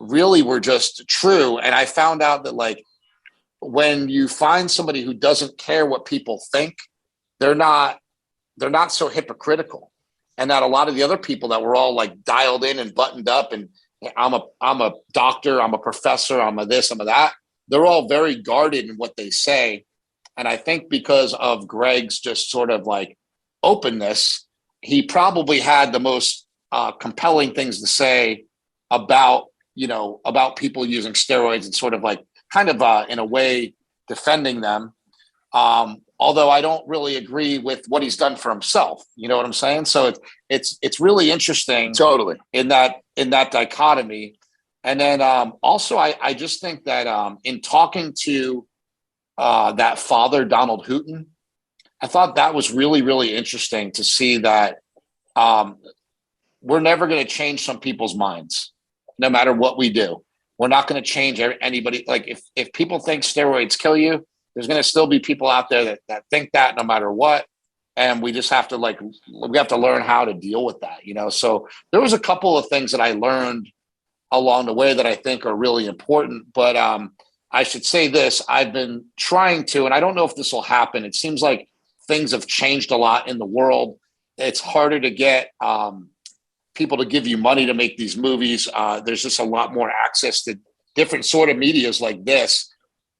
really were just true. And I found out that, like, when you find somebody who doesn't care what people think, they're not so hypocritical. And that a lot of the other people that were all like dialed in and buttoned up, and I'm a doctor, I'm a professor, I'm a this, I'm a that, they're all very guarded in what they say. And I think because of Greg's just sort of like openness, he probably had the most compelling things to say about people using steroids, and sort of like kind of in a way defending them. Although I don't really agree with what he's done for himself. You know what I'm saying? So it's really interesting. Totally. In that dichotomy. And then also I just think that in talking to that father, Donald Hooten, I thought that was really, really interesting to see that we're never going to change some people's minds, no matter what we do. We're not going to change anybody. Like if people think steroids kill you, there's going to still be people out there that think that no matter what. And we just have to learn how to deal with that, So there was a couple of things that I learned along the way that I think are really important. But I should say this, I've been trying to, and I don't know if this will happen. It seems like things have changed a lot in the world. It's harder to get people to give you money to make these movies. There's just a lot more access to different sort of medias like this.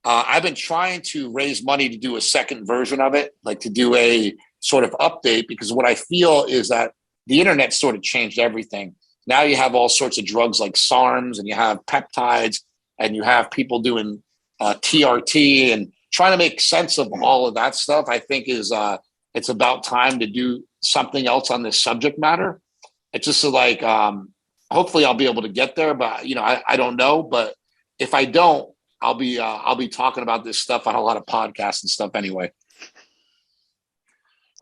I've been trying to raise money to do a second version of it, like to do a sort of update, because what I feel is that the internet sort of changed everything. Now you have all sorts of drugs like SARMs, and you have peptides, and you have people doing TRT, and trying to make sense of all of that stuff. I think it's about time to do something else on this subject matter. It's just like, hopefully I'll be able to get there, but I don't know. But if I don't, I'll be talking about this stuff on a lot of podcasts and stuff anyway.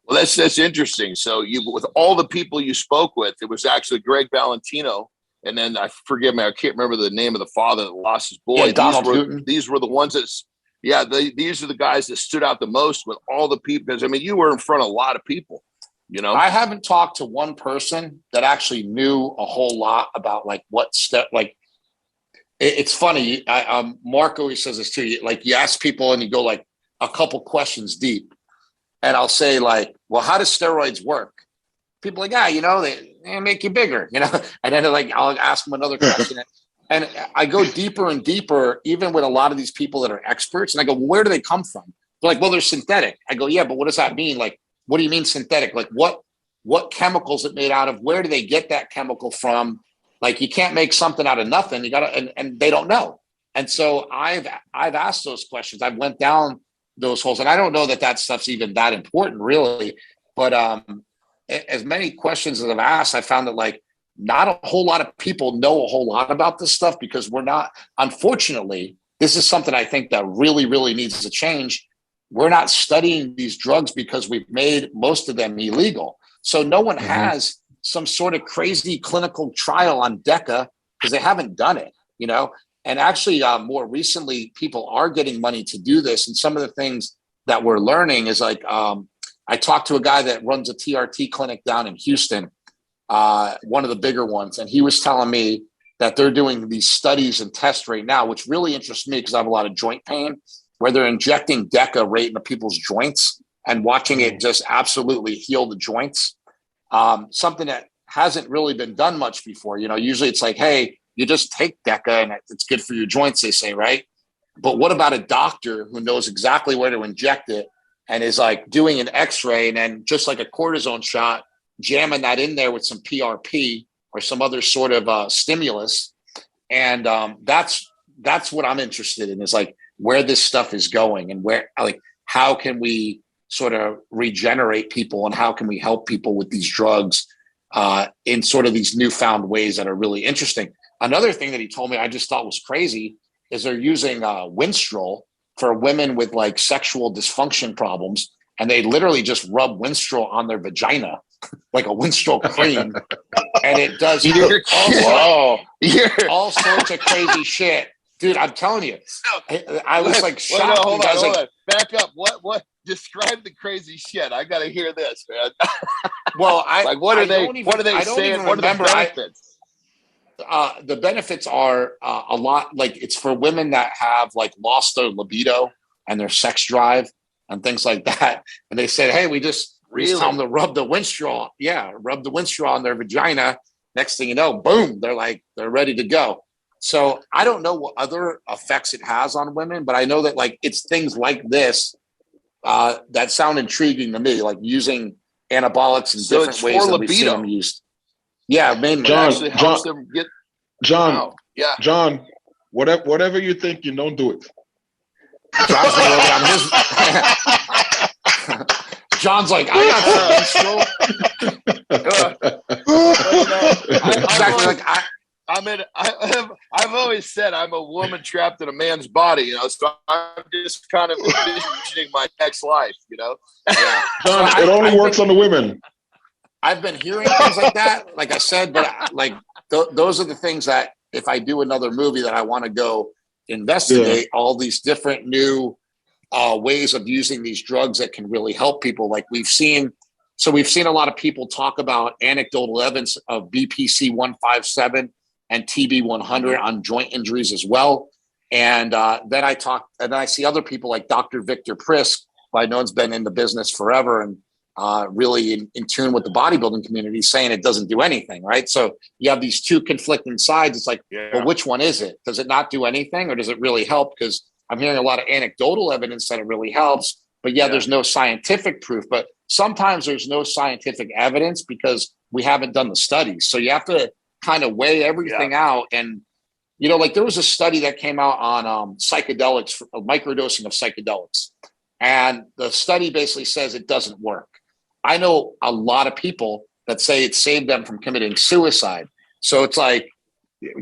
Well, that's interesting. So with all the people you spoke with, it was actually Greg Valentino, and then I can't remember the name of the father that lost his boy. Yeah, Donald Hooten. These were the ones that, these are the guys that stood out the most with all the people. Because you were in front of a lot of people. I haven't talked to one person that actually knew a whole lot about like what step. Like, it's funny. Mark always says this too. Like, you ask people and you go like a couple questions deep, and I'll say like, "Well, how does steroids work?" People are like, they make you bigger, And then like I'll ask them another question, and I go deeper and deeper, even with a lot of these people that are experts. And I go, well, where do they come from? They're like, well, they're synthetic. I go, yeah, but what does that mean? Like, what do you mean synthetic? Like, what chemicals it made out of? Where do they get that chemical from? Like, you can't make something out of nothing. You gotta, and they don't know. And so I've asked those questions. I've went down those holes, and I don't know that stuff's even that important, really. But as many questions as I've asked, I found that like not a whole lot of people know a whole lot about this stuff, because we're not. Unfortunately, this is something I think that really, really needs to change. We're not studying these drugs because we've made most of them illegal. So no one has some sort of crazy clinical trial on DECA because they haven't done it, And actually, more recently, people are getting money to do this. And some of the things that we're learning is like, I talked to a guy that runs a TRT clinic down in Houston, one of the bigger ones. And he was telling me that they're doing these studies and tests right now, which really interests me because I have a lot of joint pain, where they're injecting DECA right into people's joints and watching it just absolutely heal the joints. Something that hasn't really been done much before. Usually it's like, hey, you just take Deca and it's good for your joints, they say, right? But what about a doctor who knows exactly where to inject it and is like doing an x-ray and then just like a cortisone shot, jamming that in there with some PRP or some other sort of stimulus. And that's what I'm interested in, is like where this stuff is going and where, like, how can we sort of regenerate people and how can we help people with these drugs in sort of these newfound ways that are really interesting. Another thing that he told me I just thought was crazy is they're using Winstrol for women with like sexual dysfunction problems. And they literally just rub Winstrol on their vagina, like a Winstrol cream. And it does all sorts of crazy shit. Dude, I'm telling you, I was like shocked. Hold on. Back up. What? Describe the crazy shit. I got to hear this, man. Well, what are they saying? What are the benefits? The benefits are a lot. Like, it's for women that have like lost their libido and their sex drive and things like that. And they said, hey, we just tell them to rub the Winstrol. Yeah, rub the Winstrol on their vagina. Next thing you know, boom, they're ready to go. So I don't know what other effects it has on women, but I know that like it's things like this that sound intriguing to me, like using anabolics in different ways that we've seen them used. Yeah, mainly. John, whatever you think, you don't do it. John's like, I got I've always said I'm a woman trapped in a man's body, so I'm just kind of envisioning my next life, Yeah. John, it only works on the women. I've been hearing things like that, like I said, but like those are the things that if I do another movie that I want to go investigate all these different new ways of using these drugs that can really help people. Like we've seen a lot of people talk about anecdotal evidence of BPC 157 and TB 100 on joint injuries as well. And then I see other people like Dr. Victor Prisk, who I know has been in the business forever and really in tune with the bodybuilding community, saying it doesn't do anything, right? So you have these two conflicting sides. It's like, well, which one is it? Does it not do anything or does it really help? Because I'm hearing a lot of anecdotal evidence that it really helps, but there's no scientific proof. But sometimes there's no scientific evidence because we haven't done the studies. So you have to kind of weigh everything out. And, like there was a study that came out on psychedelics, microdosing of psychedelics. And the study basically says it doesn't work. I know a lot of people that say it saved them from committing suicide. So it's like,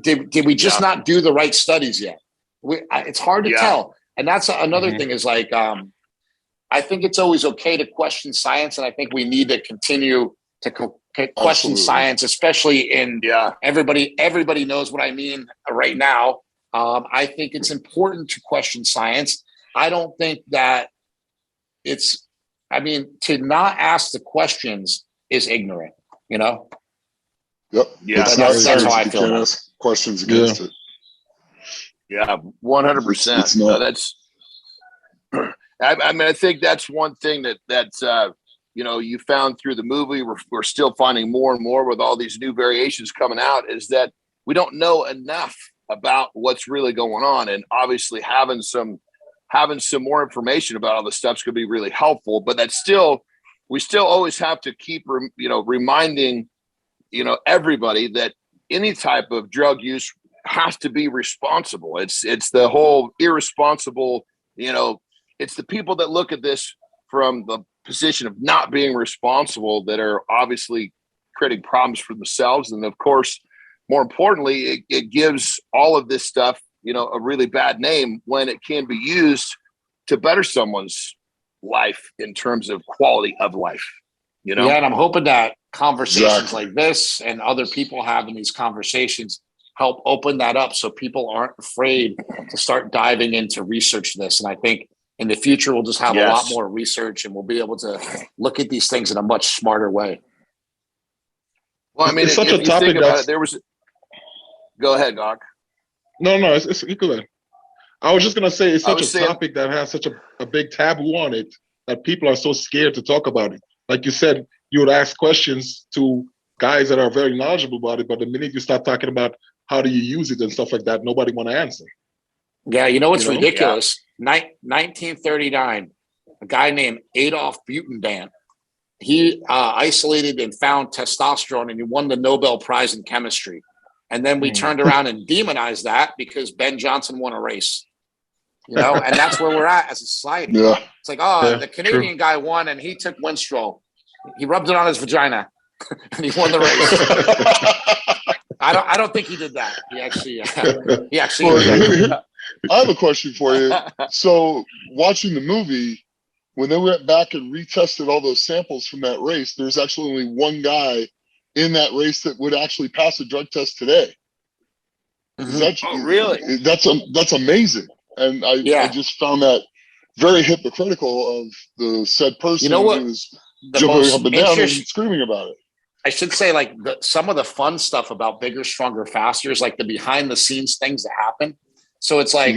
did we just not do the right studies yet? It's hard to tell. And that's another thing is like, I think it's always okay to question science. And I think we need to continue to question science, especially in everybody knows what I mean right now. I think it's important to question science. I don't think that to not ask the questions is ignorant, Yep. Yeah. That's how I feel. You can't ask questions against it. Yeah, 100%. I think that's one thing that's you found through the movie. We're still finding more and more with all these new variations coming out is that we don't know enough about what's really going on, and obviously having some more information about all this stuff's going to be really helpful. But we still always have to keep reminding everybody that any type of drug use has to be responsible. It's the whole irresponsible, it's the people that look at this from the position of not being responsible that are obviously creating problems for themselves. And of course, more importantly, it gives all of this stuff, a really bad name when it can be used to better someone's life in terms of quality of life, Yeah, and I'm hoping that conversations like this and other people having these conversations help open that up so people aren't afraid to start diving into research this. And I think in the future, we'll just have a lot more research and we'll be able to look at these things in a much smarter way. Well, it's such a topic that go ahead, Doc. No, it's equal. I was just going to say it's such a topic that has such a big taboo on it that people are so scared to talk about it. Like you said, you would ask questions to guys that are very knowledgeable about it, but the minute you start talking about how do you use it and stuff like that, nobody want to answer. Yeah, you know what's ridiculous? 1939, a guy named Adolf Butenandt, he isolated and found testosterone, and he won the Nobel Prize in chemistry. And then we turned around and demonized that because Ben Johnson won a race. And that's where we're at as a society. Yeah. It's like, the Canadian guy won, and he took Winstrol. He rubbed it on his vagina, and he won the race. I don't think he did that. He actually. I have a question for you. So, watching the movie, when they went back and retested all those samples from that race, there's actually only one guy in that race that would actually pass a drug test today. Really? That's amazing. And I just found that very hypocritical of the said person who was jumping up and down and screaming about it. I should say, like, some of the fun stuff about Bigger, Stronger, Faster is like the behind the scenes things that happen. So it's like,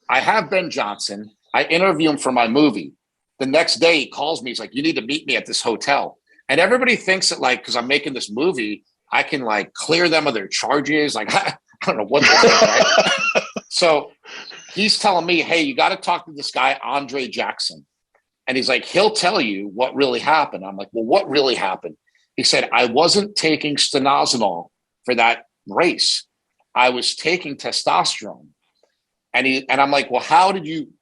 I have Ben Johnson. I interview him for my movie. The next day he calls me. He's like, you need to meet me at this hotel. And everybody thinks that, like, because I'm making this movie, I can, like, clear them of their charges. Like, I don't know what they're saying, right? So he's telling me, hey, you got to talk to this guy, Andre Jackson. And he's like, he'll tell you what really happened. I'm like, well, what really happened? He said, I wasn't taking stanozolol for that race. I was taking testosterone. And I'm like, well, how did you?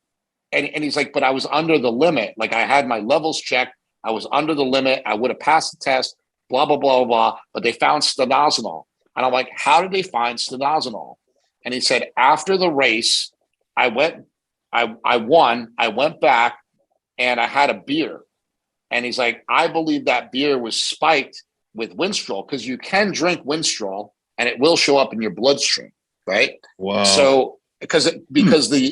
And he's like, but I was under the limit. Like, I had my levels checked. I was under the limit. I would have passed the test, blah, blah, blah, blah. But they found stanozolol. And I'm like, how did they find stanozolol? And he said, after the race, I won. I went back and I had a beer. And he's like, I believe that beer was spiked with Winstrol, because you can drink Winstrol and it will show up in your bloodstream, right? Wow. So because the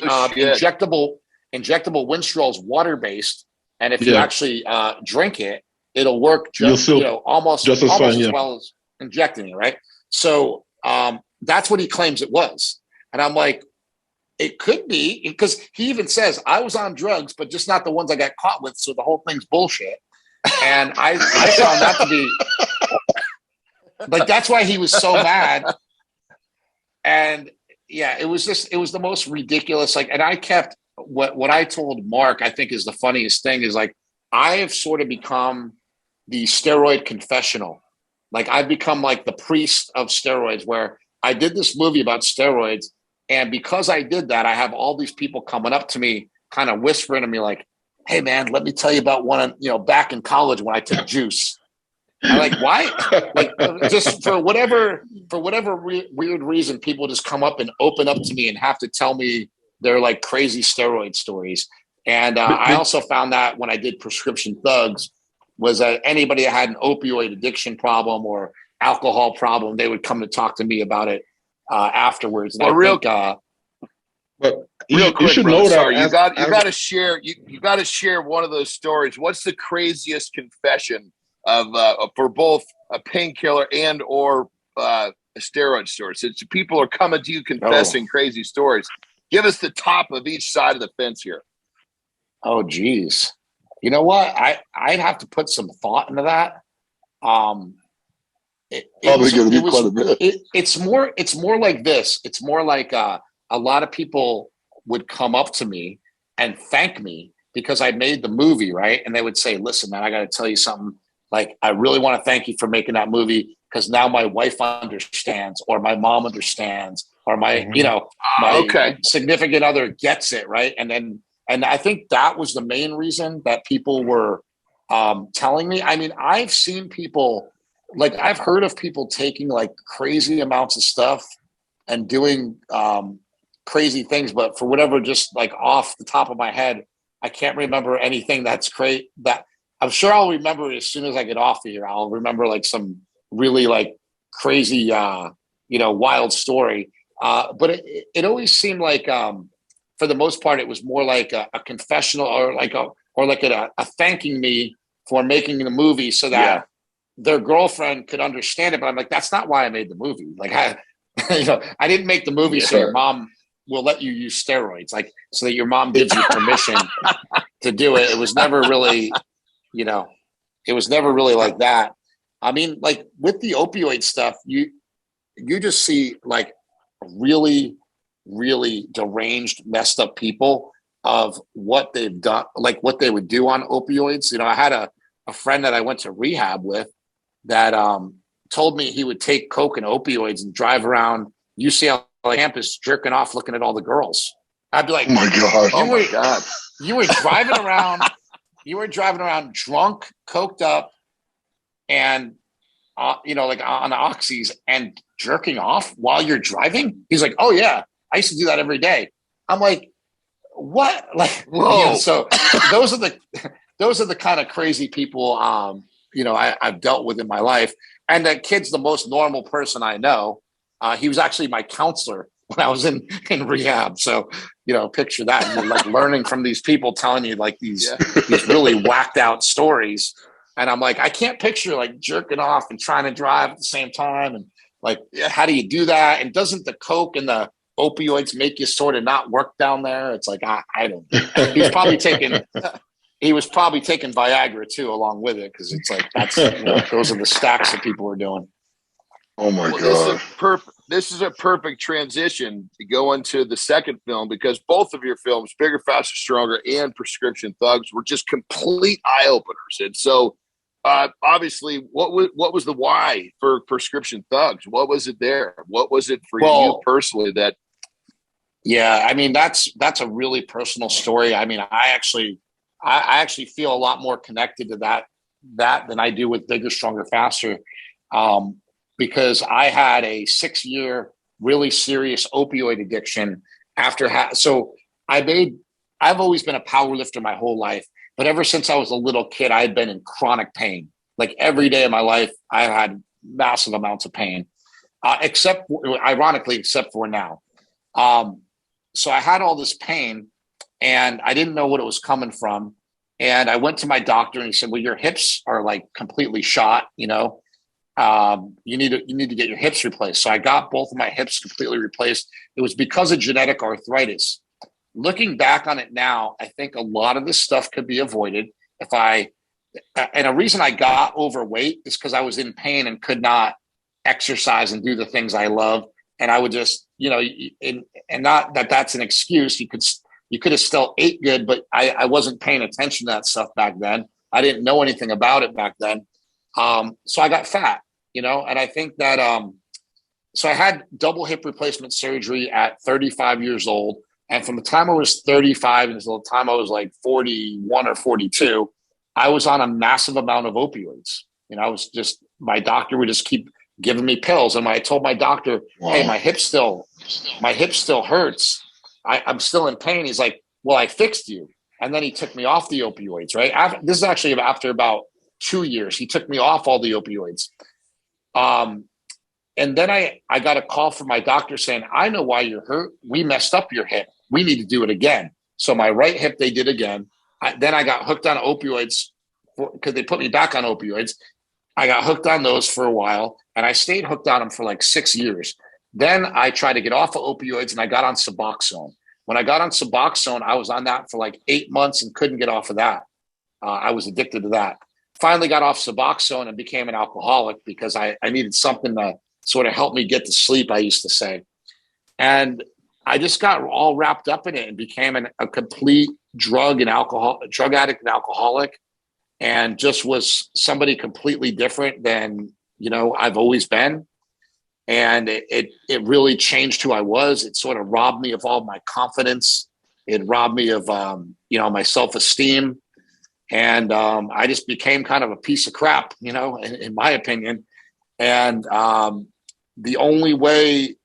injectable Winstrol is water-based, and if you actually drink it, it'll work almost as well as injecting it, right? So that's what he claims it was. And I'm like, it could be, because he even says, I was on drugs, but just not the ones I got caught with, so the whole thing's bullshit. And I found that to be, like, that's why he was so mad. And yeah, it was the most ridiculous, like, and I kept, what I told Mark, I think is the funniest thing, is like, I have sort of become the steroid confessional. Like, I've become like the priest of steroids, where I did this movie about steroids. And because I did that, I have all these people coming up to me, kind of whispering to me like, hey man, let me tell you about one, back in college when I took juice. I'm like, why? Like, just for whatever weird reason, people just come up and open up to me and have to tell me their like crazy steroid stories. And I also found that when I did Prescription Thugs, was that anybody that had an opioid addiction problem or alcohol problem, they would come to talk to me about it afterwards. And but real quick, you got to share. You got to share one of those stories. What's the craziest confession of for both a painkiller and or a steroid story? So people are coming to you confessing crazy stories. Give us the top of each side of the fence here. Oh, geez. You know what? I'd have to put some thought into that. It's more like this. It's more like a lot of people would come up to me and thank me because I made the movie, right? And they would say, listen, man, I got to tell you something. Like, I really want to thank you for making that movie, because now my wife understands, or my mom understands, or my significant other gets it, right? And I think that was the main reason that people were telling me. I mean, I've seen people, like, I've heard of people taking like crazy amounts of stuff and doing crazy things, but for whatever, just like off the top of my head, I can't remember anything that's great. That I'm sure I'll remember it as soon as I get off of here. I'll remember like some really like crazy, wild story. But it always seemed like, for the most part, it was more like a confessional, or like a thanking me for making the movie, so that their girlfriend could understand it. But I'm like, that's not why I made the movie. Like, I didn't make the movie so your mom will let you use steroids, like, so that your mom gives you permission to do it. It was never really, it was never really like that. I mean, like with the opioid stuff, you just see like really, really deranged, messed up people of what they've done, like what they would do on opioids. You know, I had a friend that I went to rehab with that told me he would take coke and opioids and drive around UCLA campus jerking off, looking at all the girls. I'd be like, oh my God. Oh my God. You were driving around, drunk, coked up, and you know, like on oxys and jerking off while you're driving. He's like, oh yeah, I used to do that every day. I'm like, what? Like, whoa. You know, so those are the kind of crazy people, you know, I've dealt with in my life. And that kid's the most normal person I know. He was actually my counselor when I was in rehab. So, you know, picture that. You're like learning from these people telling you like these really whacked out stories. And I'm like, I can't picture like jerking off and trying to drive at the same time. And like, how do you do that? And doesn't the coke and the opioids make you sort of not work down there? It's like, I don't know. He was probably taking Viagra too, along with it. Cause it's like, that's, you know, those are the stacks that people are doing. Oh my God. This is a perfect transition to go into the second film, because both of your films, Bigger, Faster, Stronger and Prescription Thugs, were just complete eye openers. And so, obviously, what was the why for Prescription Thugs? What was it there? What was it for you personally that? Yeah, I mean, that's a really personal story. I mean, I actually feel a lot more connected to that than I do with Bigger, Stronger, Faster. Because I had a 6-year really serious opioid addiction so I've always been a power lifter my whole life, but ever since I was a little kid, I had been in chronic pain. Like every day of my life, I had massive amounts of pain, except for now. So I had all this pain and I didn't know what it was coming from. And I went to my doctor and he said, well, your hips are like completely shot, you know. You need to get your hips replaced. So I got both of my hips completely replaced. It was because of genetic arthritis. Looking back on it now, I think a lot of this stuff could be avoided and a reason I got overweight is because I was in pain and could not exercise and do the things I love. And I would just, you know, and not that that's an excuse. You could have still ate good, but I wasn't paying attention to that stuff back then. I didn't know anything about it back then. So I got fat. You know, and I think that, so I had double hip replacement surgery at 35 years old. And from the time I was 35 until the time I was like 41 or 42, I was on a massive amount of opioids. You know, my doctor would just keep giving me pills. And when I told my doctor, hey, my hip still hurts. I'm still in pain. He's like, well, I fixed you. And then he took me off the opioids, right? This is actually after about 2 years. He took me off all the opioids. And then I got a call from my doctor saying, I know why you're hurt. We messed up your hip. We need to do it again. So my right hip, they did again. Then I got hooked on opioids because they put me back on opioids. I got hooked on those for a while and I stayed hooked on them for like 6 years. Then I tried to get off of opioids and I got on Suboxone. When I got on Suboxone, I was on that for like 8 months and couldn't get off of that. I was addicted to that. Finally got off Suboxone and became an alcoholic because I needed something to sort of help me get to sleep, I used to say. And I just got all wrapped up in it and became a complete drug addict and alcoholic, and just was somebody completely different than, you know, I've always been. And it really changed who I was. It sort of robbed me of all my confidence. It robbed me of, you know, my self-esteem. And I just became kind of a piece of crap, you know, in my opinion. And the only way,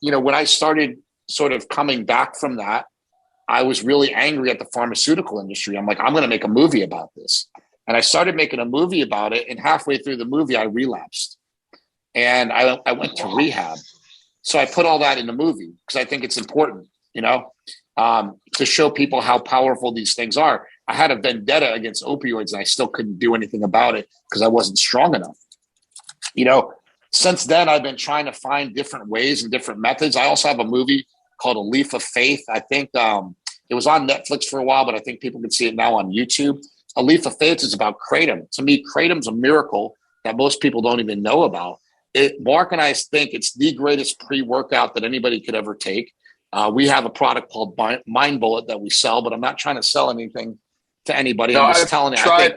you know, when I started sort of coming back from that, I was really angry at the pharmaceutical industry. I'm like, I'm going to make a movie about this. And I started making a movie about it. And halfway through the movie, I relapsed. And I went to rehab. So I put all that in the movie because I think it's important, you know, to show people how powerful these things are. I had a vendetta against opioids and I still couldn't do anything about it because I wasn't strong enough. You know, since then, I've been trying to find different ways and different methods. I also have a movie called A Leaf of Faith. I think it was on Netflix for a while, but I think people can see it now on YouTube. A Leaf of Faith is about Kratom. To me, Kratom's a miracle that most people don't even know about. Mark and I think it's the greatest pre-workout that anybody could ever take. We have a product called Mind Bullet that we sell, but I'm not trying to sell anything to anybody. No, I'm just I've telling you. tried,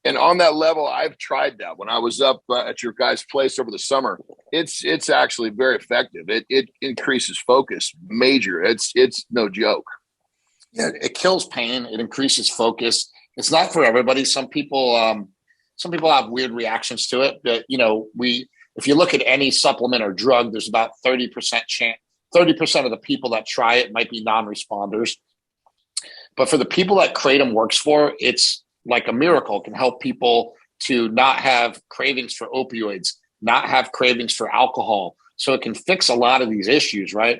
and on that level, I've tried that. When I was up at your guys' place over the summer, it's actually very effective. It increases focus, major. It's no joke. Yeah, it kills pain. It increases focus. It's not for everybody. Some people have weird reactions to it. But if you look at any supplement or drug, there's about 30% chance. 30% of the people that try it might be non-responders. But for the people that Kratom works for, it's like a miracle. It can help people to not have cravings for opioids, not have cravings for alcohol. So it can fix a lot of these issues, right?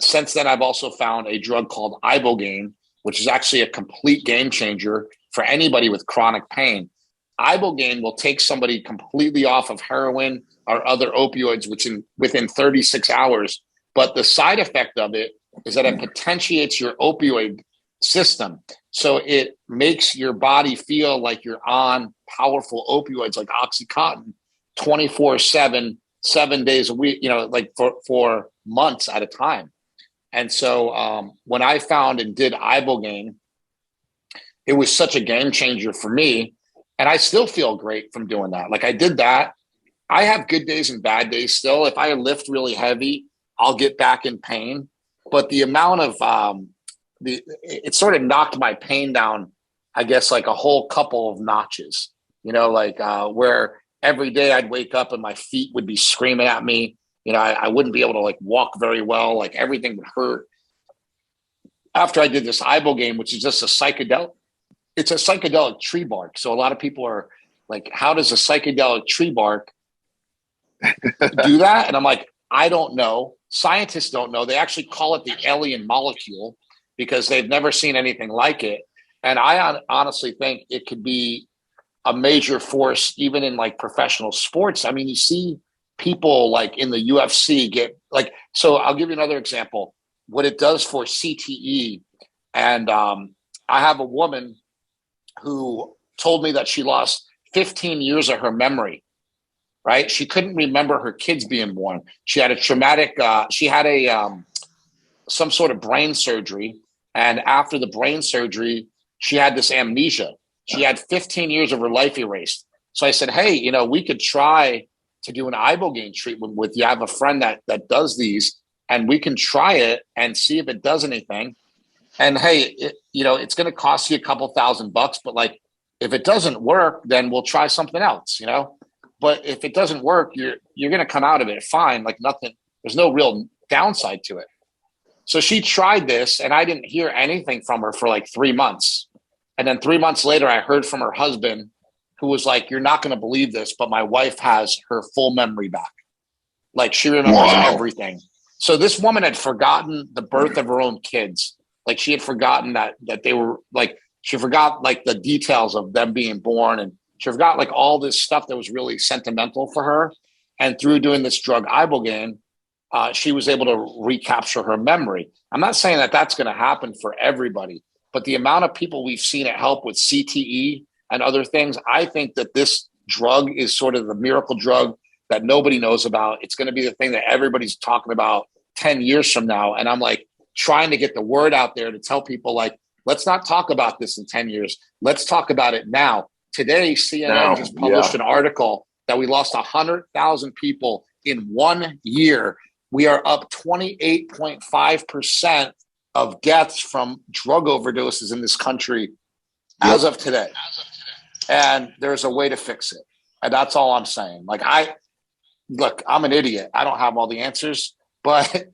Since then, I've also found a drug called Ibogaine, which is actually a complete game changer for anybody with chronic pain. Ibogaine will take somebody completely off of heroin or other opioids within 36 hours. But the side effect of it is that it potentiates your opioid system. So it makes your body feel like you're on powerful opioids like Oxycontin 24/7, 7 days a week, like for months at a time. And so when I found and did Ibogaine, it was such a game changer for me. And I still feel great from doing that. Like I did that. I have good days and bad days still. If I lift really heavy, I'll get back in pain. But the amount of it sort of knocked my pain down, I guess, like a whole couple of notches, where every day I'd wake up and my feet would be screaming at me. I wouldn't be able to like walk very well. Like everything would hurt. After I did this Ibogaine, which is just a psychedelic, it's a psychedelic tree bark. So a lot of people are like, how does a psychedelic tree bark do that? And I'm like, I don't know. Scientists don't know. They actually call it the alien molecule because they've never seen anything like it. And I honestly think it could be a major force even in like professional sports. I mean, you see people like in the UFC get like, so I'll give you another example, what it does for CTE. And I have a woman who told me that she lost 15 years of her memory, right? She couldn't remember her kids being born. She had a traumatic, some sort of brain surgery. And after the brain surgery, she had this amnesia. She had 15 years of her life erased. So I said, hey, we could try to do an Ibogaine treatment with you. I have a friend that does these, and we can try it and see if it does anything. And hey, it's going to cost you a couple $1,000, but like, if it doesn't work, then we'll try something else, But if it doesn't work, you're going to come out of it fine, like nothing. There's no real downside to it. So she tried this, and I didn't hear anything from her for like 3 months. And then 3 months later, I heard from her husband, who was like, you're not going to believe this, but my wife has her full memory back. Like she remembers everything. So this woman had forgotten the birth of her own kids. Like she had forgotten that they were like, she forgot like the details of them being born, and she forgot like all this stuff that was really sentimental for her. And through doing this drug Ibogaine, she was able to recapture her memory. I'm not saying that that's going to happen for everybody, but the amount of people we've seen it help with CTE and other things, I think that this drug is sort of the miracle drug that nobody knows about. It's going to be the thing that everybody's talking about 10 years from now. And I'm like trying to get the word out there to tell people like, let's not talk about this in 10 years. Let's talk about it now. Today, CNN just published an article that we lost 100,000 people in 1 year. We are up 28.5% of deaths from drug overdoses in this country as of today. And there's a way to fix it. And that's all I'm saying. Like I'm an idiot. I don't have all the answers, but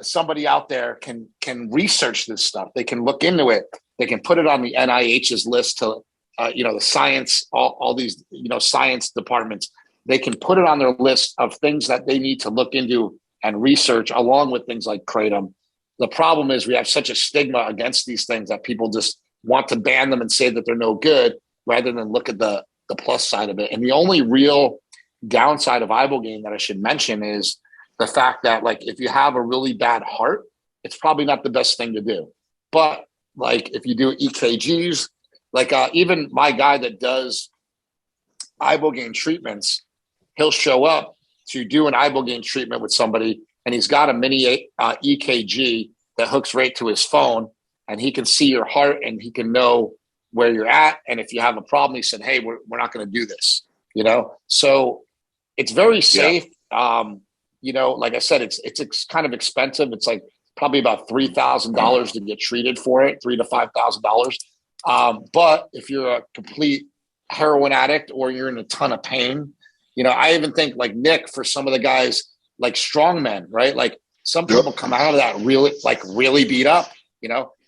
somebody out there can research this stuff. They can look into it. They can put it on the NIH's list to, the science, all these, science departments. They can put it on their list of things that they need to look into and research along with things like Kratom. The problem is we have such a stigma against these things that people just want to ban them and say that they're no good rather than look at the plus side of it. And the only real downside of Ibogaine that I should mention is the fact that like if you have a really bad heart, it's probably not the best thing to do. But like if you do EKGs, like even my guy that does Ibogaine treatments, he'll show up to do an Ibogaine treatment with somebody, and he's got a mini EKG that hooks right to his phone, and he can see your heart and he can know where you're at. And if you have a problem, he said, hey, we're not going to do this, So it's very safe. Like I said, it's kind of expensive. It's like probably about $3,000 to get treated for it, $3,000 to $5,000. But if you're a complete heroin addict or you're in a ton of pain, I even think like Nick, for some of the guys like strongmen, right? Like some people come out of that really beat up,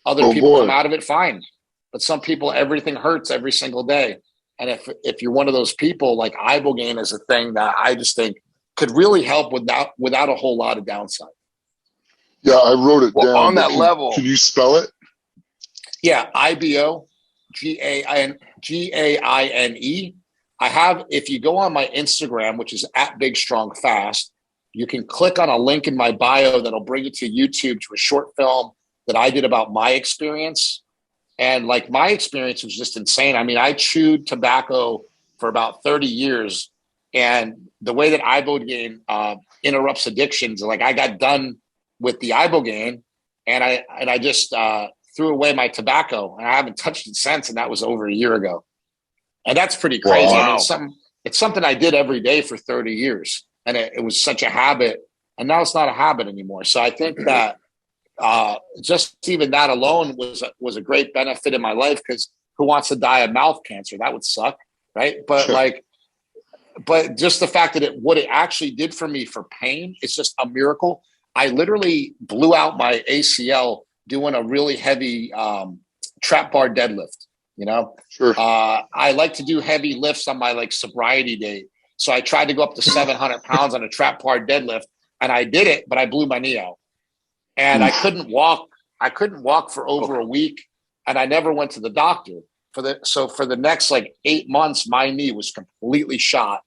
other people come out of it fine. But some people, everything hurts every single day. And if you're one of those people, like Ibogaine is a thing that I just think could really help without a whole lot of downside. Yeah, I wrote it down. On that level. Can you spell it? Yeah, Ibogaine. I have, if you go on my Instagram, which is @BigStrongFast, you can click on a link in my bio that'll bring you to YouTube to a short film that I did about my experience. And like my experience was just insane. I mean, I chewed tobacco for about 30 years. And the way that Ibogaine interrupts addictions, like I got done with the Ibogaine and I just threw away my tobacco and I haven't touched it since. And that was over a year ago. And that's pretty crazy. Wow. I mean, it's something I did every day for 30 years. And it was such a habit. And now it's not a habit anymore. So I think that just even that alone was a great benefit in my life, because who wants to die of mouth cancer? That would suck, right? But but just the fact that what it actually did for me for pain, it's just a miracle. I literally blew out my ACL doing a really heavy trap bar deadlift. Sure. I like to do heavy lifts on my like sobriety day. So I tried to go up to 700 pounds on a trap bar deadlift, and I did it, but I blew my knee out. And I couldn't walk. I couldn't walk for over a week, and I never went to the doctor. So for the next like 8 months, my knee was completely shot.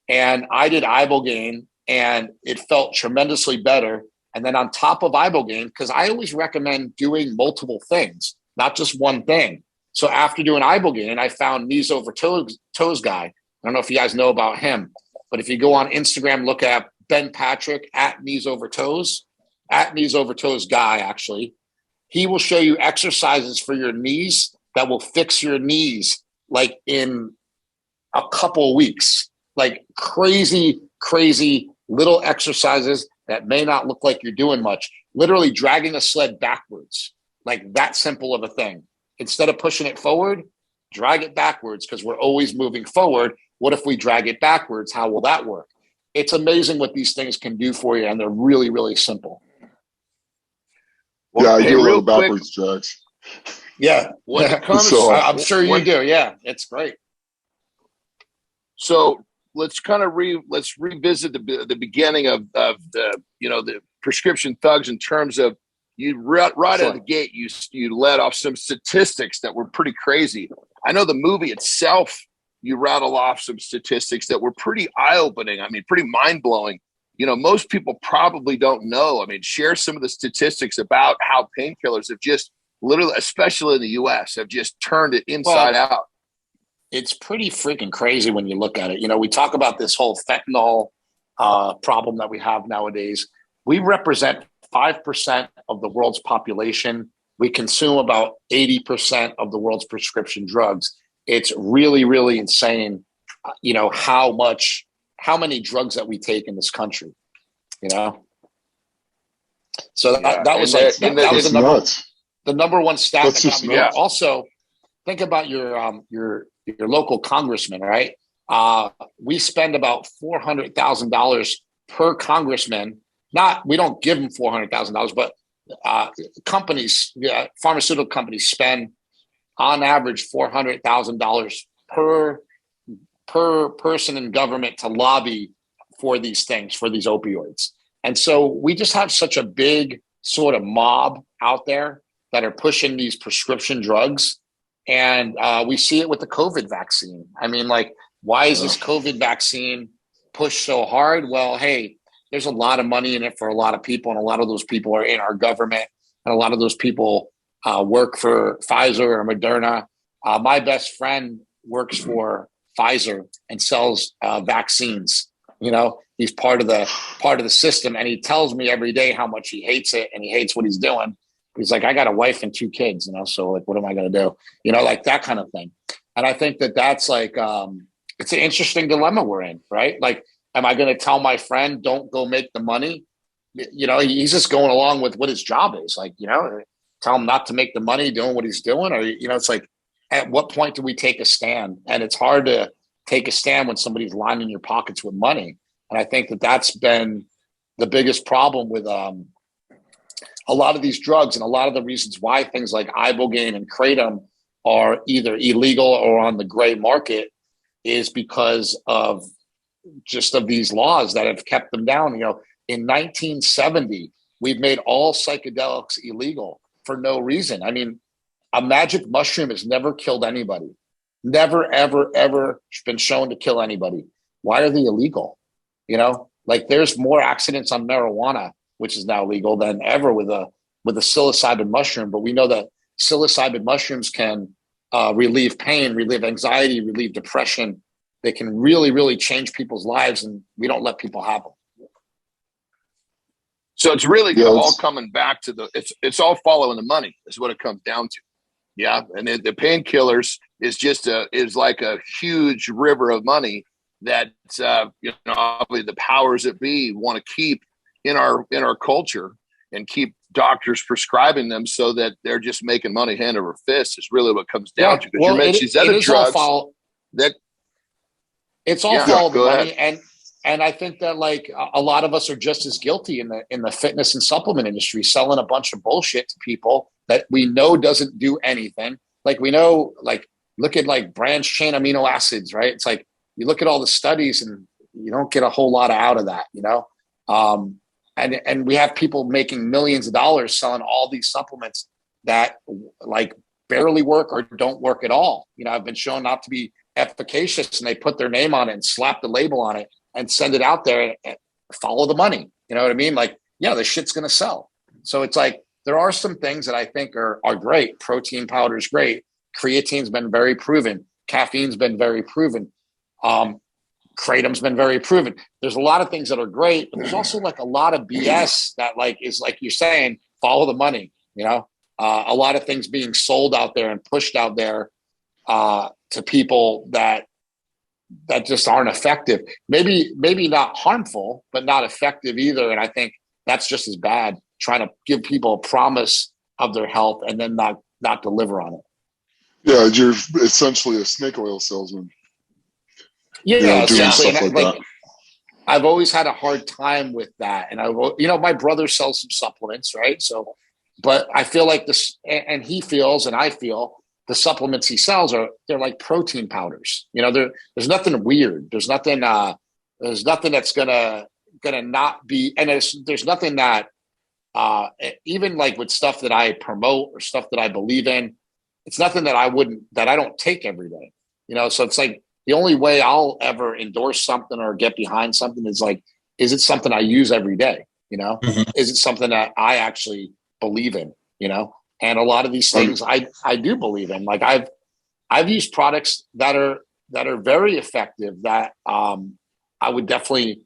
And I did Ibogaine, and it felt tremendously better. And then on top of Ibogaine, because I always recommend doing multiple things, not just one thing. So after doing Ibogaine, I found Knees Over Toes guy. I don't know if you guys know about him, but if you go on Instagram, look at Ben Patrick @Knees Over Toes. @Knees Over Toes guy, actually. He will show you exercises for your knees that will fix your knees like in a couple of weeks. Like crazy little exercises that may not look like you're doing much. Literally dragging a sled backwards, like that simple of a thing. Instead of pushing it forward, drag it backwards, because we're always moving forward. What if we drag it backwards? How will that work? It's amazing what these things can do for you, and they're really, really simple. Well, I do a little backwards drags. Yeah. When it comes, I'm sure you do. Yeah, it's great. So let's kind of revisit the beginning of the prescription thugs, in terms of you right out of the gate. You let off some statistics that were pretty crazy. I know the movie itself, you rattle off some statistics that were pretty eye-opening. I mean, pretty mind-blowing. Most people probably don't know. I mean, share some of the statistics about how painkillers have just literally, especially in the US, have just turned it inside out. It's pretty freaking crazy when you look at it. We talk about this whole fentanyl problem that we have nowadays. We represent 5% of the world's population. We consume about 80% of the world's prescription drugs. It's really, really insane, how many drugs that we take in this country, So that was the number one stat. That's just nuts. Also, think about your local congressman, right? We spend about $400,000 per congressman. We don't give them $400,000, but companies, pharmaceutical companies spend on average $400,000 per person in government to lobby for these things, for these opioids. And so we just have such a big sort of mob out there that are pushing these prescription drugs. And we see it with the COVID vaccine. I mean, like, why is this COVID vaccine pushed so hard? Well, hey, there's a lot of money in it for a lot of people, and a lot of those people are in our government, and a lot of those people work for Pfizer or Moderna. My best friend works for Pfizer and sells vaccines. He's part of the system, and he tells me every day how much he hates it and he hates what he's doing. He's like, I got a wife and 2 kids, so like, what am I going to do? Like that kind of thing. And I think that's like, it's an interesting dilemma we're in, right? Like, am I going to tell my friend, don't go make the money? He's just going along with what his job is. Like, tell him not to make the money doing what he's doing. Or, it's like, at what point do we take a stand? And it's hard to take a stand when somebody's lining your pockets with money. And I think that's been the biggest problem with a lot of these drugs, and a lot of the reasons why things like Ibogaine and Kratom are either illegal or on the gray market is because of these laws that have kept them down. In 1970, we've made all psychedelics illegal for no reason. I mean, a magic mushroom has never killed anybody. Never, ever, ever been shown to kill anybody. Why are they illegal? Like there's more accidents on marijuana, which is now legal, than ever with a psilocybin mushroom. But we know that psilocybin mushrooms can relieve pain, relieve anxiety, relieve depression. They can really, really change people's lives, and we don't let people have them. So it's really all coming back to it's all following the money is what it comes down to. Yeah. And the painkillers is like a huge river of money that, obviously the powers that be want to keep in our culture and keep doctors prescribing them so that they're just making money hand over fist is really what it comes down to. Because you mentioned these other drugs it's all follow the money. And I think that like a lot of us are just as guilty in the fitness and supplement industry, selling a bunch of bullshit to people that we know doesn't do anything. Like we know, like look at like branched chain amino acids, right? It's like you look at all the studies and you don't get a whole lot out of that, And we have people making millions of dollars selling all these supplements that like barely work or don't work at all. I've been shown not to be efficacious, and they put their name on it and slap the label on it and send it out there and follow the money. You know what I mean? Like, the shit's going to sell. So it's like, there are some things that I think are great. Protein powder is great. Creatine's been very proven. Caffeine's been very proven. Kratom's been very proven. There's a lot of things that are great, but there's also like a lot of BS that like is like you're saying, follow the money. A lot of things being sold out there and pushed out there to people that just aren't effective. Maybe not harmful, but not effective either. And I think that's just as bad, trying to give people a promise of their health and then not deliver on it. Yeah, you're essentially a snake oil salesman. Yeah, doing stuff like that. I've always had a hard time with that. And my brother sells some supplements, right? So, but I feel like this, and he feels, and I feel, the supplements he sells they're like protein powders. There's nothing weird. There's nothing that's gonna not be, and there's nothing that even like with stuff that I promote or stuff that I believe in, it's nothing that I don't take every day. So it's like the only way I'll ever endorse something or get behind something is like, is it something I use every day? Mm-hmm. Is it something that I actually believe in? And a lot of these things I do believe in. Like I've used products that are very effective that I would definitely,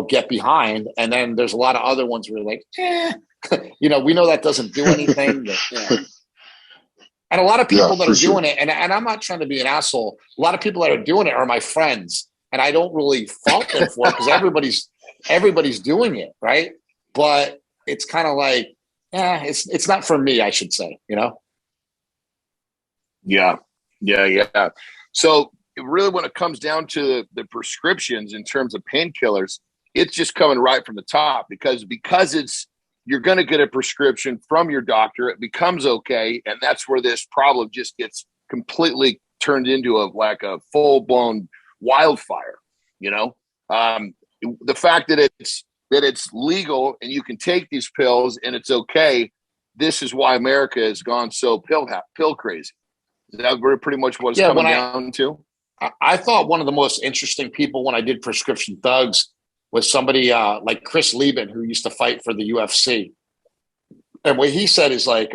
get behind. And then there's a lot of other ones where you're like, we know that doesn't do anything. And a lot of people that are doing it, and I'm not trying to be an asshole, a lot of people that are doing it are my friends. And I don't really fault them for it because everybody's doing it, right? But it's kind of like, it's not for me, I should say, Yeah. So really when it comes down to the prescriptions in terms of painkillers, it's just coming right from the top because you're going to get a prescription from your doctor. It becomes okay. And that's where this problem just gets completely turned into a full blown wildfire. The fact that it's legal and you can take these pills and it's okay. This is why America has gone so pill crazy. Is that pretty much what it's coming down to? I thought one of the most interesting people when I did Prescription Thugs was somebody like Chris Lieben, who used to fight for the UFC. And what he said is like,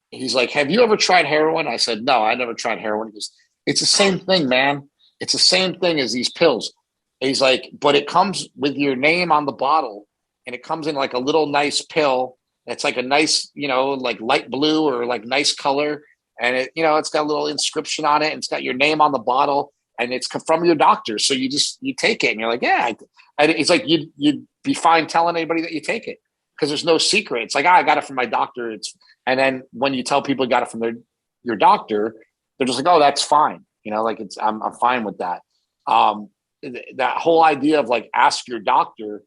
he's like, have you ever tried heroin? I said, no, I never tried heroin. He goes, it's the same thing, man. It's the same thing as these pills. he's like, but it comes with your name on the bottle, and it comes in like a little nice pill. It's like a nice, like light blue or like nice color. And it's got a little inscription on it, and it's got your name on the bottle, and it's from your doctor. So you take it, and you're like, yeah. It's like, you'd be fine telling anybody that you take it, because there's no secret. It's like, I got it from my doctor. And then when you tell people you got it from your doctor, they're just like, oh, that's fine. I'm fine with that. That whole idea of like, ask your doctor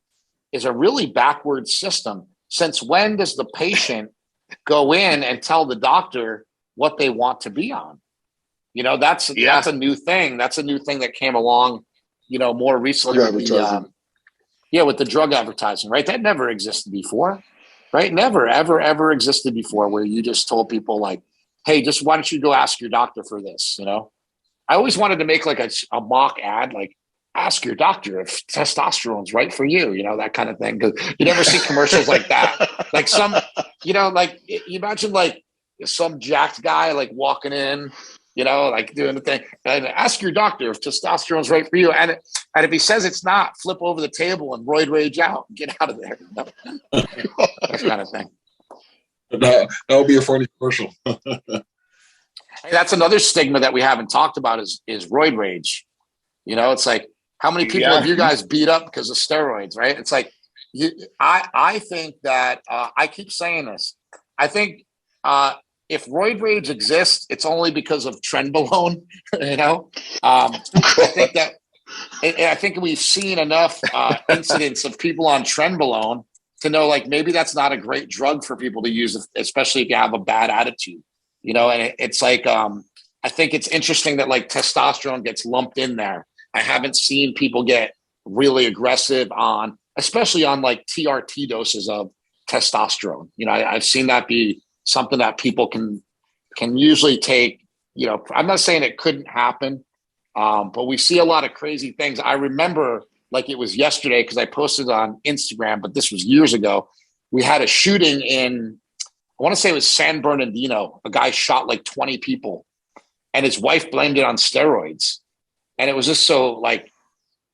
is a really backward system. Since when does the patient go in and tell the doctor what they want to be on? That's a new thing. That's a new thing that came along, more recently with the drug advertising, right? That never existed before, right? Never, ever, ever existed before, where you just told people like, hey, just why don't you go ask your doctor for this? I always wanted to make like a mock ad, like, ask your doctor if testosterone's right for you, that kind of thing. Because you never see commercials like that. Like like you imagine like some jacked guy like walking in, like doing the thing, and ask your doctor if testosterone's right for you. And if he says it's not, flip over the table and Roid Rage out and get out of there. That kind of thing. That would be a funny commercial. Hey, that's another stigma that we haven't talked about is Roid Rage. It's like, how many people have you guys beat up because of steroids, right? It's like, I think that, I keep saying this. I think if Roid Rage exists, it's only because of Trenbolone, I think we've seen enough incidents of people on Trenbolone to know, like, maybe that's not a great drug for people to use, especially if you have a bad attitude, and it's like, I think it's interesting that like testosterone gets lumped in there. I haven't seen people get really aggressive especially on like TRT doses of testosterone. I've seen that be something that people can usually take. I'm not saying it couldn't happen, but we see a lot of crazy things. I remember like it was yesterday, because I posted on Instagram, but this was years ago. We had a shooting in, I want to say it was San Bernardino. A guy shot like 20 people, and his wife blamed it on steroids. And it was just so like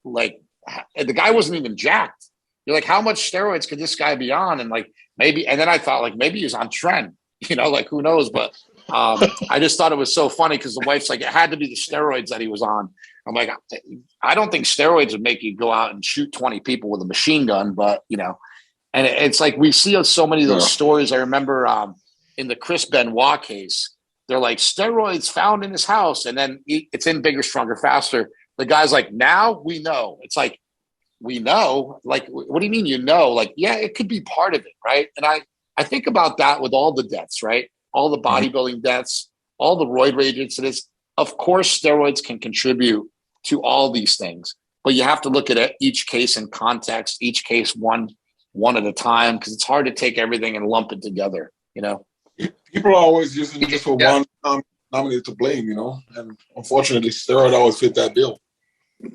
the guy wasn't even jacked. You're like, how much steroids could this guy be on? And like, maybe, and then I thought like, maybe he was on trend, like who knows? But I just thought it was so funny, because the wife's like, it had to be the steroids that he was on. I'm like, I don't think steroids would make you go out and shoot 20 people with a machine gun, but and it's like, we see so many of those stories. I remember in the Chris Benoit case, they're like, steroids found in his house, and then it's in Bigger, Stronger, Faster. The guy's like, now we know. It's like, we know? Like, what do you mean Like, yeah, it could be part of it, right? And I think about that with all the deaths, right? All the bodybuilding deaths, all the Roid Rage incidents. Of course, steroids can contribute to all these things, but you have to look at each case in context, each case one at a time, because it's hard to take everything and lump it together, People are always using it just for one nominee to blame, and unfortunately, steroid always fit that bill.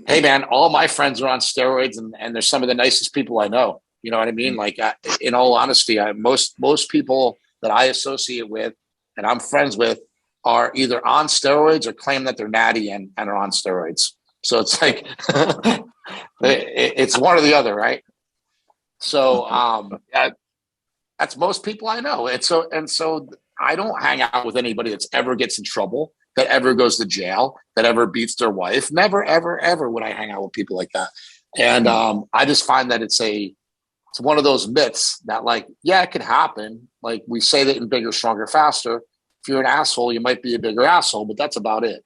Hey, man, all my friends are on steroids, and they're some of the nicest people I know. You know what I mean? Like, in all honesty, most people that I associate with and I'm friends with are either on steroids or claim that they're natty and are on steroids. So it's like it's one or the other, right? So that's most people I know. And so I don't hang out with anybody that's ever gets in trouble, that ever goes to jail, that ever beats their wife. Never, ever, ever would I hang out with people like that. And I just find that it's one of those myths that, like, yeah, it could happen. Like, we say that in Bigger, Stronger, Faster. If you're an asshole, you might be a bigger asshole, but that's about it,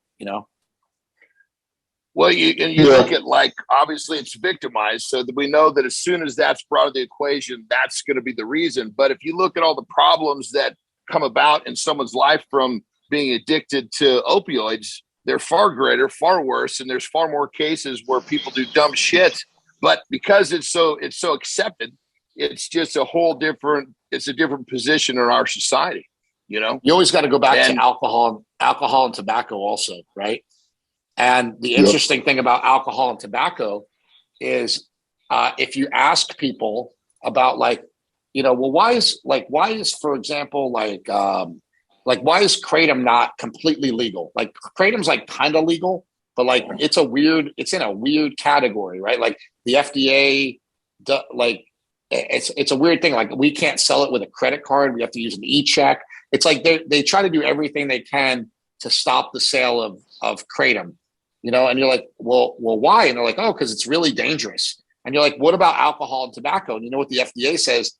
Well, you look at, like, obviously it's victimized, so that we know that as soon as that's brought into the equation, that's going to be the reason. But if you look at all the problems that come about in someone's life from being addicted to opioids, they're far greater, far worse, and there's far more cases where people do dumb shit. But because it's so accepted, it's just a different position in our society. You always got to go back to alcohol and tobacco also, right? And the interesting thing about alcohol and tobacco is if you ask people about, like, well, why is, for example, why is Kratom not completely legal? Like, Kratom's like kind of legal, but like it's in a weird category, right? Like the FDA, like it's a weird thing. Like we can't sell it with a credit card. We have to use an e-check. It's like they try to do everything they can to stop the sale of Kratom, you know? And you're like, well, why? And they're like, oh, because it's really dangerous. And you're like, what about alcohol and tobacco? And you know what the FDA says?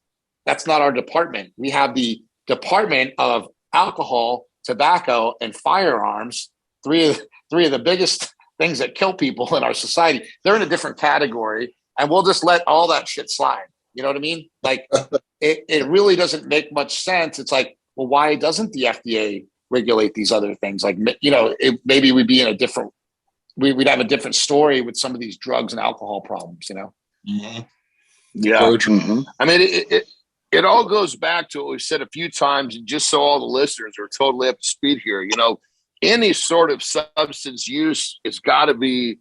That's not our department. We have the Department of Alcohol, Tobacco, and Firearms, three of the biggest things that kill people in our society. They're in a different category, and we'll just let all that shit slide. You know what I mean? Like, it really doesn't make much sense. It's like, well, why doesn't the FDA regulate these other things? Like, you know, maybe we'd be in a different, we'd have a different story with some of these drugs and alcohol problems, you know? Mm-hmm. Yeah. Mm-hmm. I mean, it all goes back to what we've said a few times, and just so all the listeners are totally up to speed here, you know, any sort of substance use, it's got to be,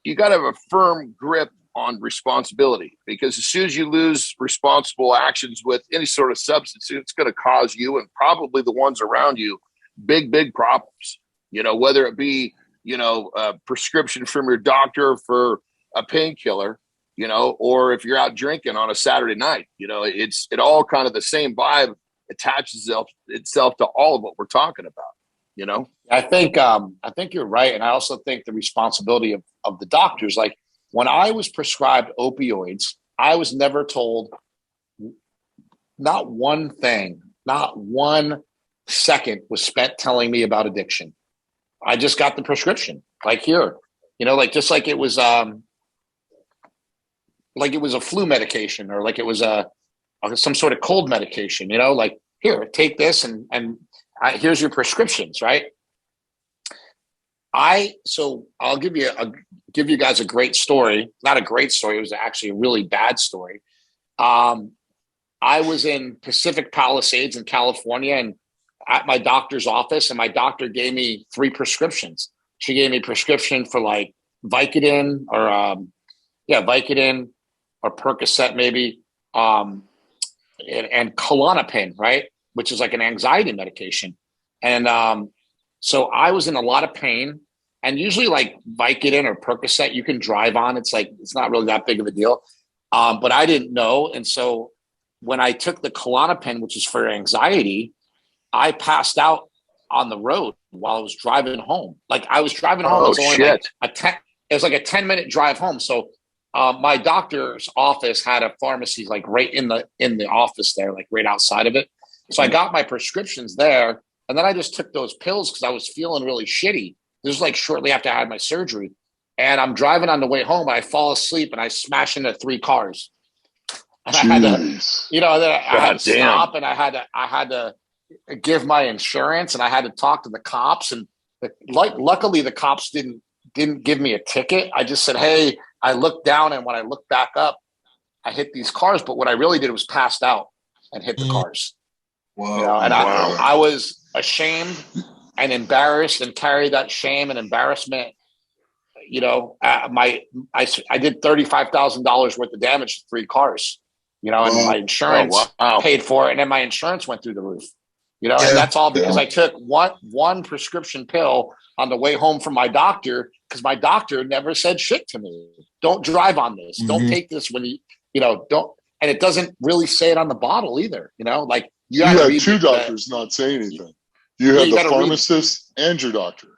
you got to have a firm grip on responsibility, because as soon as you lose responsible actions with any sort of substance, it's going to cause you and probably the ones around you big problems, you know, whether it be, you know, a prescription from your doctor for a painkiller, you know, or if you're out drinking on a Saturday night, you know, it all kind of the same vibe attaches itself to all of what we're talking about, you know? I think you're right. And I also think the responsibility of the doctors, like when I was prescribed opioids, I was never told not one thing, not 1 second was spent telling me about addiction. I just got the prescription, like here, you know, like just like it was a flu medication, or like it was some sort of cold medication, you know, like here, take this and here's your prescriptions, right? So I'll give you guys a great story. Not a great story. It was actually a really bad story. I was in Pacific Palisades in California, and at my doctor's office, and my doctor gave me 3 prescriptions. She gave me a prescription for like Vicodin Vicodin or Percocet maybe, and Klonopin, right? Which is like an anxiety medication. And so I was in a lot of pain, and usually like Vicodin or Percocet, you can drive on. It's like, it's not really that big of a deal. But I didn't know. And so when I took the Klonopin, which is for anxiety, I passed out on the road while I was driving home. Like I was driving home. Oh, it was only shit. It was like a 10-minute drive home. So my doctor's office had a pharmacy like right in the office there, like right outside of it. So I got my prescriptions there, and then I just took those pills because I was feeling really shitty. This was like shortly after I had my surgery, and I'm driving on the way home. I fall asleep and I smash into 3 cars. And I had to, you know, I had to stop, and I had to give my insurance, and I had to talk to the cops. And luckily, the cops didn't give me a ticket. I just said, "Hey," I looked down, and when I looked back up, I hit these cars. But what I really did was passed out and hit the cars. Wow. You know, and I was ashamed and embarrassed, and carried that shame and embarrassment. You know, I did $35,000 worth of damage to 3 cars. You know, and my insurance paid for it, and then my insurance went through the roof. You know, and that's all because I took one prescription pill on the way home from my doctor, because my doctor never said shit to me. Don't drive on this. Mm-hmm. Don't take this when you know, don't. And it doesn't really say it on the bottle either. You know, like you had 2 doctors not say anything. You had the pharmacist and your doctor.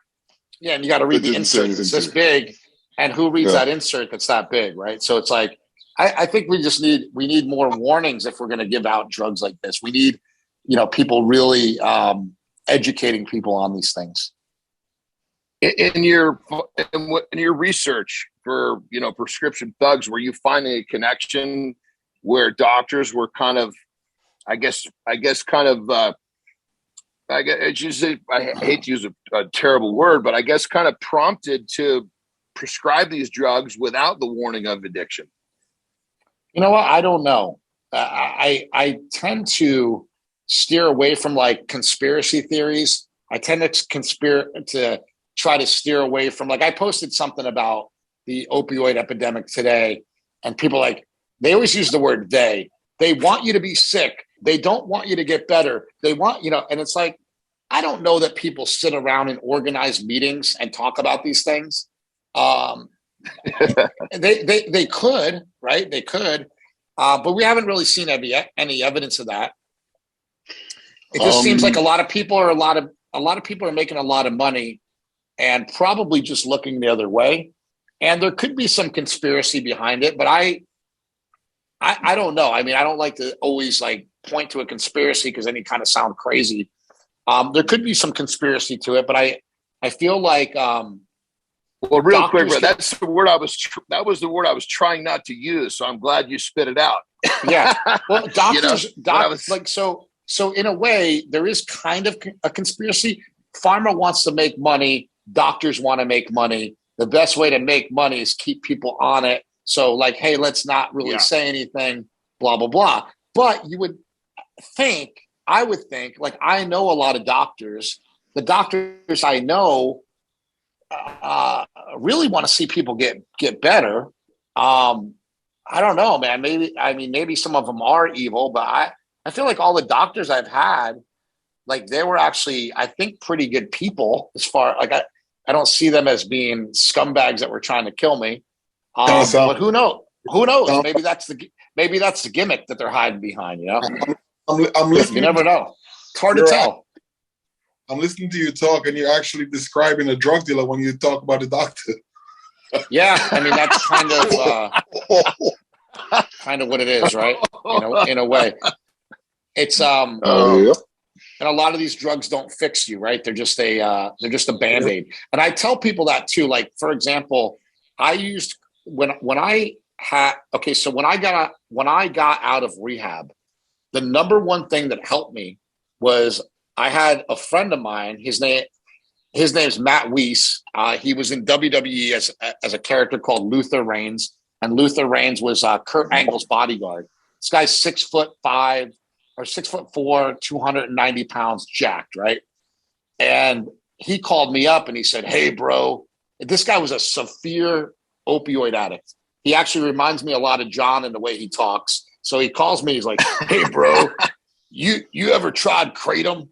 Yeah, and you got to read the insert. It's this big, and who reads that insert that's that big, right? So it's like, I think we need more warnings if we're going to give out drugs like this. We need, you know, people really educating people on these things. In your research for, you know, prescription thugs, were you finding a connection where doctors were kind of, I hate to use a terrible word, but I guess kind of prompted to prescribe these drugs without the warning of addiction? You know what? I don't know. I tend to steer away from like conspiracy theories. I tend to try to steer away from, like, I posted something about the opioid epidemic today, and people they always use the word they want you to be sick. They don't want you to get better. They want, you know, and it's like, I don't know that people sit around and organize meetings and talk about these things. They could, right? They could, but we haven't really seen any evidence of that. It just seems like a lot of people are making a lot of money and probably just looking the other way. And there could be some conspiracy behind it, but I don't know. I mean, I don't like to always like point to a conspiracy because then you kind of sound crazy. There could be some conspiracy to it, but I feel like well, real quick, bro, that's the word that was the word I was trying not to use. So I'm glad you spit it out. Yeah. Well, doctors like so in a way, there is kind of a conspiracy. Pharma wants to make money. Doctors want to make money. The best way to make money is keep people on it. So like, hey, let's not really say anything, blah, blah, blah. But I would think, like, I know a lot of doctors. The doctors I know really want to see people get better. I don't know, man. Maybe some of them are evil, but I feel like all the doctors I've had, like they were actually, I think, pretty good people as far like I don't see them as being scumbags that were trying to kill me. But who knows? Who knows? Maybe that's the gimmick that they're hiding behind. You know, I'm listening. You never know. It's hard to tell. I'm listening to you talk, and you're actually describing a drug dealer when you talk about the doctor. Yeah, I mean that's kind of what it is, right? In a way. It's and a lot of these drugs don't fix you, right? They're just a Band-Aid. And I tell people that too. Like, for example, I used when I got out of rehab, the number one thing that helped me was I had a friend of mine. His name's Matt Weiss. He was in WWE as a character called Luther Reigns, and Luther Reigns was Kurt Angle's bodyguard. This guy's 6'5" or 6'4", 290 pounds, jacked, right? And he called me up and he said, "Hey, bro," this guy was a severe opioid addict. He actually reminds me a lot of John in the way he talks. So he calls me. He's like, "Hey, bro, you ever tried Kratom?"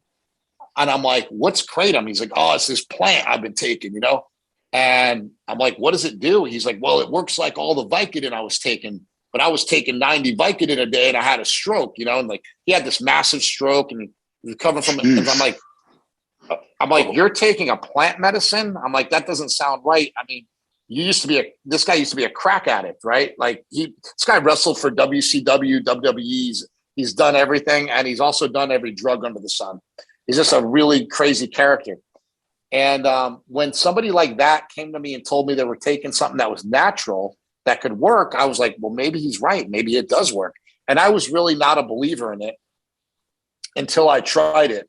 And I'm like, "What's Kratom?" He's like, "Oh, it's this plant I've been taking, you know." And I'm like, "What does it do?" He's like, "Well, it works like all the Vicodin I was taking, but I was taking 90 Vicodin a day and I had a stroke, you know." And like, he had this massive stroke and he was coming from it. And I'm like, "You're taking a plant medicine?" I'm like, "That doesn't sound right." I mean, this guy used to be a crack addict, right? Like this guy wrestled for WCW, WWE's. He's done everything. And he's also done every drug under the sun. He's just a really crazy character. And when somebody like that came to me and told me they were taking something that was natural, that could work, I was like, well, maybe he's right. Maybe it does work. And I was really not a believer in it until I tried it.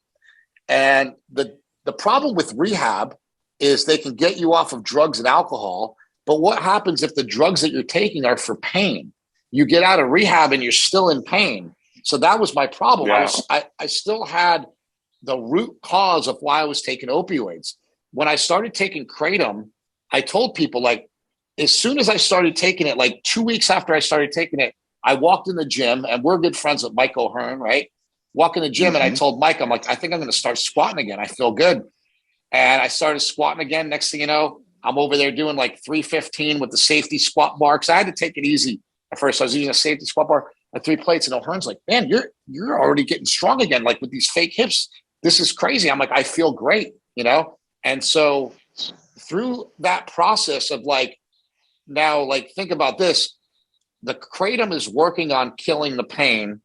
And the problem with rehab is they can get you off of drugs and alcohol. But what happens if the drugs that you're taking are for pain? You get out of rehab and you're still in pain. So that was my problem. Yeah. I still had the root cause of why I was taking opioids. When I started taking Kratom, I told people, like, as soon as I started taking it, like 2 weeks after I started taking it, I walked in the gym, and we're good friends with Mike O'Hearn, right? Walk in the gym, and I told Mike, I'm like, I think I'm going to start squatting again. I feel good. And I started squatting again. Next thing you know, I'm over there doing like 315 with the safety squat bar. Because I had to take it easy at first. I was using a safety squat bar at 3 plates, and O'Hearn's like, "Man, you're already getting strong again, like with these fake hips. This is crazy." I'm like, "I feel great," you know? And so through that process of like, now, like, think about this. The Kratom is working on killing the pain.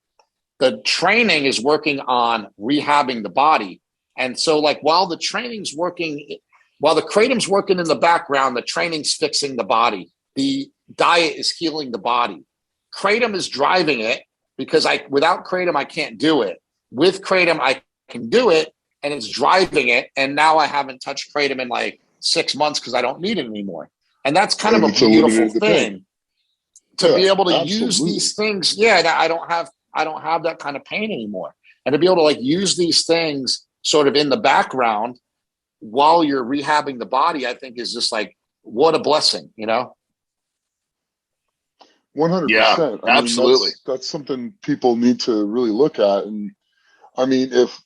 The training is working on rehabbing the body. And so like, while the Kratom's working in the background, the training's fixing the body. The diet is healing the body. Kratom is driving it because without Kratom, I can't do it. With Kratom, I can do it, and it's driving it. And now I haven't touched Kratom in like 6 months because I don't need it anymore. And that's kind of a beautiful thing to be able to use these things. Yeah, I don't have that kind of pain anymore. And to be able to like use these things sort of in the background while you're rehabbing the body, I think is just like, what a blessing, you know? 100%. Yeah, absolutely. That's something people need to really look at. And I mean, if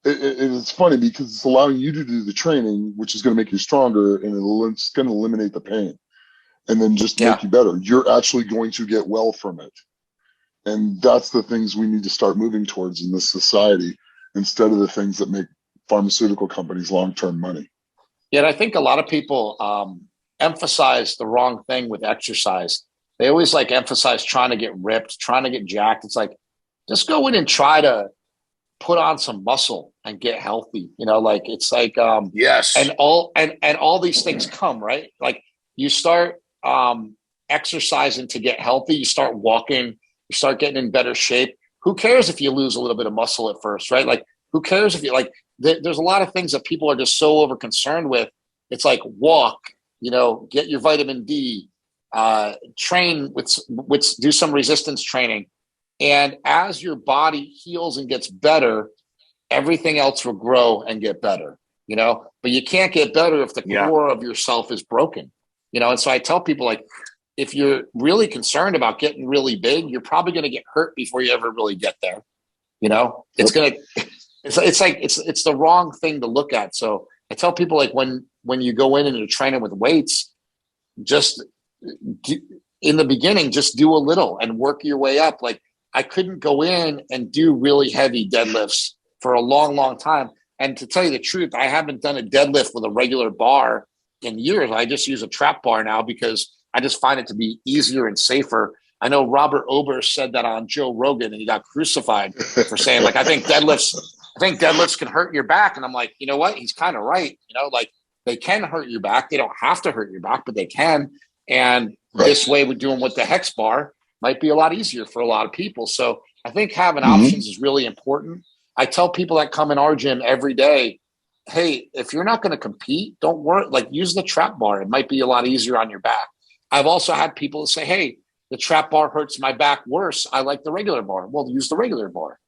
it's funny because it's allowing you to do the training, which is going to make you stronger, and it's going to eliminate the pain, and then just make you better. You're actually going to get well from it. And that's the things we need to start moving towards in this society, instead of the things that make pharmaceutical companies long-term money. Yeah, and I think a lot of people emphasize the wrong thing with exercise. They always like emphasize trying to get ripped, trying to get jacked. It's like, just go in and try to put on some muscle and get healthy. You know, like it's like yes, and all these things come, right? Like you start exercising to get healthy, you start walking, you start getting in better shape. Who cares if you lose a little bit of muscle at first, right? Like who cares if you like there's a lot of things that people are just so over concerned with. It's like walk, you know, get your vitamin D, train with do some resistance training. And as your body heals and gets better, everything else will grow and get better, you know, but you can't get better if the core of yourself is broken, you know? And so I tell people, like, if you're really concerned about getting really big, you're probably going to get hurt before you ever really get there. You know, it's the wrong thing to look at. So I tell people, like, when you go in and you're training with weights, just in the beginning, just do a little and work your way up. Like, I couldn't go in and do really heavy deadlifts for a long, long time. And to tell you the truth, I haven't done a deadlift with a regular bar in years. I just use a trap bar now because I just find it to be easier and safer. I know Robert Oberst said that on Joe Rogan, and he got crucified for saying, like, I think deadlifts can hurt your back. And I'm like, you know what? He's kind of right. You know, like, they can hurt your back. They don't have to hurt your back, but they can. And this way we're doing with the hex bar might be a lot easier for a lot of people. So I think having options is really important. I tell people that come in our gym every day, hey, if you're not going to compete, don't worry, like, use the trap bar. It might be a lot easier on your back. I've also had people say, hey, the trap bar hurts my back worse. I like the regular bar. Well, use the regular bar.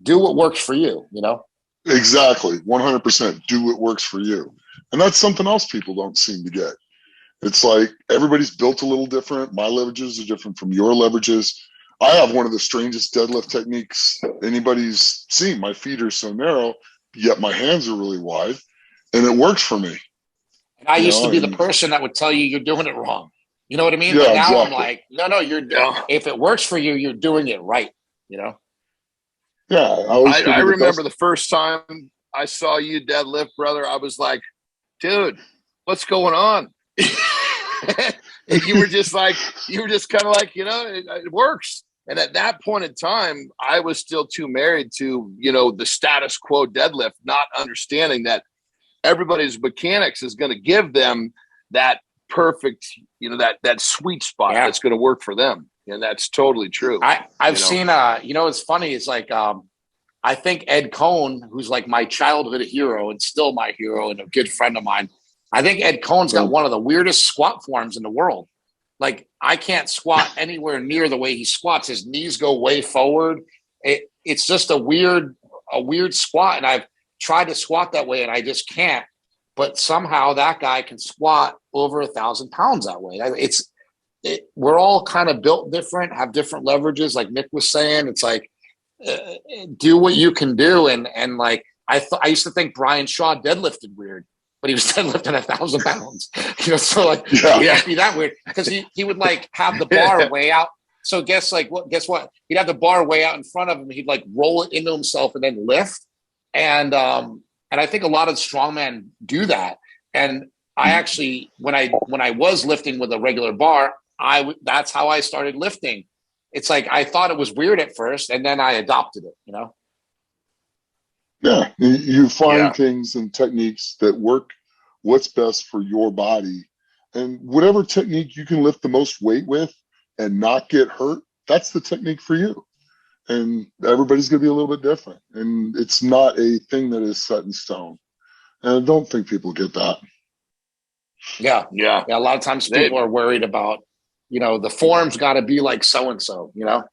Do what works for you, you know? Exactly. 100%. Do what works for you. And that's something else people don't seem to get. It's like everybody's built a little different. My leverages are different from your leverages. I have one of the strangest deadlift techniques anybody's seen. My feet are so narrow, yet my hands are really wide, and it works for me. And I used to be the person that would tell you you're doing it wrong. You know what I mean? Yeah, but now exactly. I'm like, no, if it works for you, you're doing it right, you know? Yeah. I remember the first time I saw you deadlift, brother. I was like, dude, what's going on? And you were just kind of like, you know, it works. And at that point in time, I was still too married to, you know, the status quo deadlift, not understanding that everybody's mechanics is going to give them that perfect, you know, that sweet spot that's going to work for them. And that's totally true. I've seen, you know, it's funny. It's like, I think Ed Cohn, who's like my childhood hero and still my hero and a good friend of mine, I think Ed Cohn's got one of the weirdest squat forms in the world. Like, I can't squat anywhere near the way he squats. His knees go way forward. It's just a weird squat. And I've tried to squat that way and I just can't. But somehow that guy can squat over 1,000 pounds that way. We're all kind of built different, have different leverages. Like Nick was saying, it's like, do what you can do. And like, I used to think Brian Shaw deadlifted weird, but he was deadlifting 1,000 pounds. You know, so like, it can't be that weird because he would like have the bar way out. So guess what? He'd have the bar way out in front of him. He'd like roll it into himself and then lift. And I think a lot of strongmen do that. And I actually, when I was lifting with a regular bar, that's how I started lifting. It's like, I thought it was weird at first and then I adopted it, you know? Yeah. You find things and techniques that work what's best for your body, and whatever technique you can lift the most weight with and not get hurt, that's the technique for you. And everybody's going to be a little bit different. And it's not a thing that is set in stone. And I don't think people get that. Yeah. A lot of times people are worried about, you know, the form's got to be like so-and-so, you know?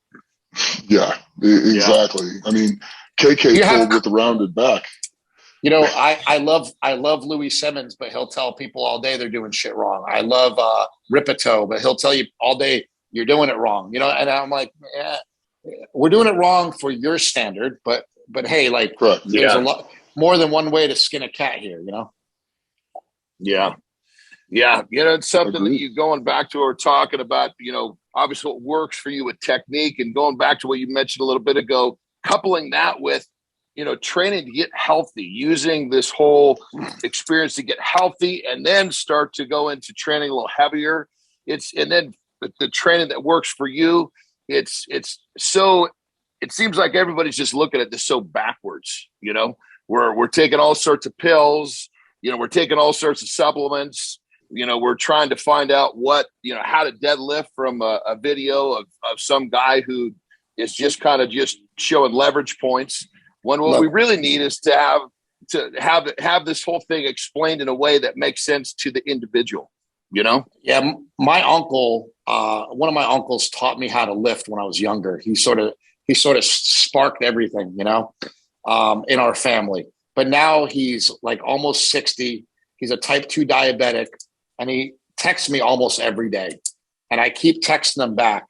Yeah, exactly. I mean, KK pulled with the rounded back. You know, I love Louis Simmons, but he'll tell people all day they're doing shit wrong. I love Ripito, but he'll tell you all day you're doing it wrong. You know, and I'm like, we're doing it wrong for your standard, but But hey, like there's a lot more than one way to skin a cat here, you know? Yeah. Yeah. You know, it's something that you going back to, or talking about, you know, obviously what works for you with technique, and going back to what you mentioned a little bit ago, coupling that with, you know, training to get healthy, using this whole experience to get healthy, and then start to go into training a little heavier. And then the training that works for you, it's so, it seems like everybody's just looking at this so backwards, you know, we're taking all sorts of pills, you know, we're taking all sorts of supplements, you know, we're trying to find out what, you know, how to deadlift from a video of some guy who is just kind of just showing leverage points, when what we really need is to have this whole thing explained in a way that makes sense to the individual, you know? Yeah. My uncle, one of my uncles taught me how to lift when I was younger. He sort of sparked everything, you know, in our family. But now he's like almost 60. He's a type 2 diabetic, and he texts me almost every day. And I keep texting him back,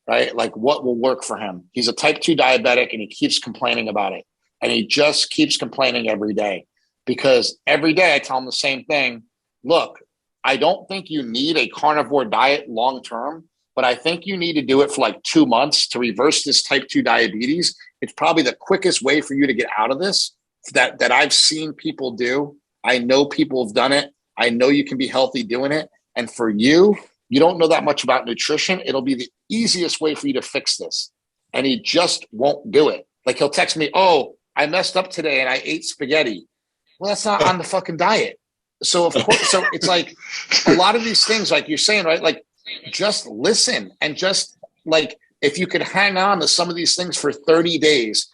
right? Like what will work for him. He's a type 2 diabetic, and he keeps complaining about it. And he just keeps complaining every day, because every day I tell him the same thing. Look, I don't think you need a carnivore diet long-term, but I think you need to do it for like 2 months to reverse this type 2 diabetes. It's probably the quickest way for you to get out of this that I've seen people do. I know people have done it. I know you can be healthy doing it. And for you, you don't know that much about nutrition. It'll be the easiest way for you to fix this. And he just won't do it. Like he'll text me, oh, I messed up today and I ate spaghetti. Well, that's not on the fucking diet. So of course, so it's like a lot of these things, like you're saying, right? Like just listen, and just like, if you could hang on to some of these things for 30 days,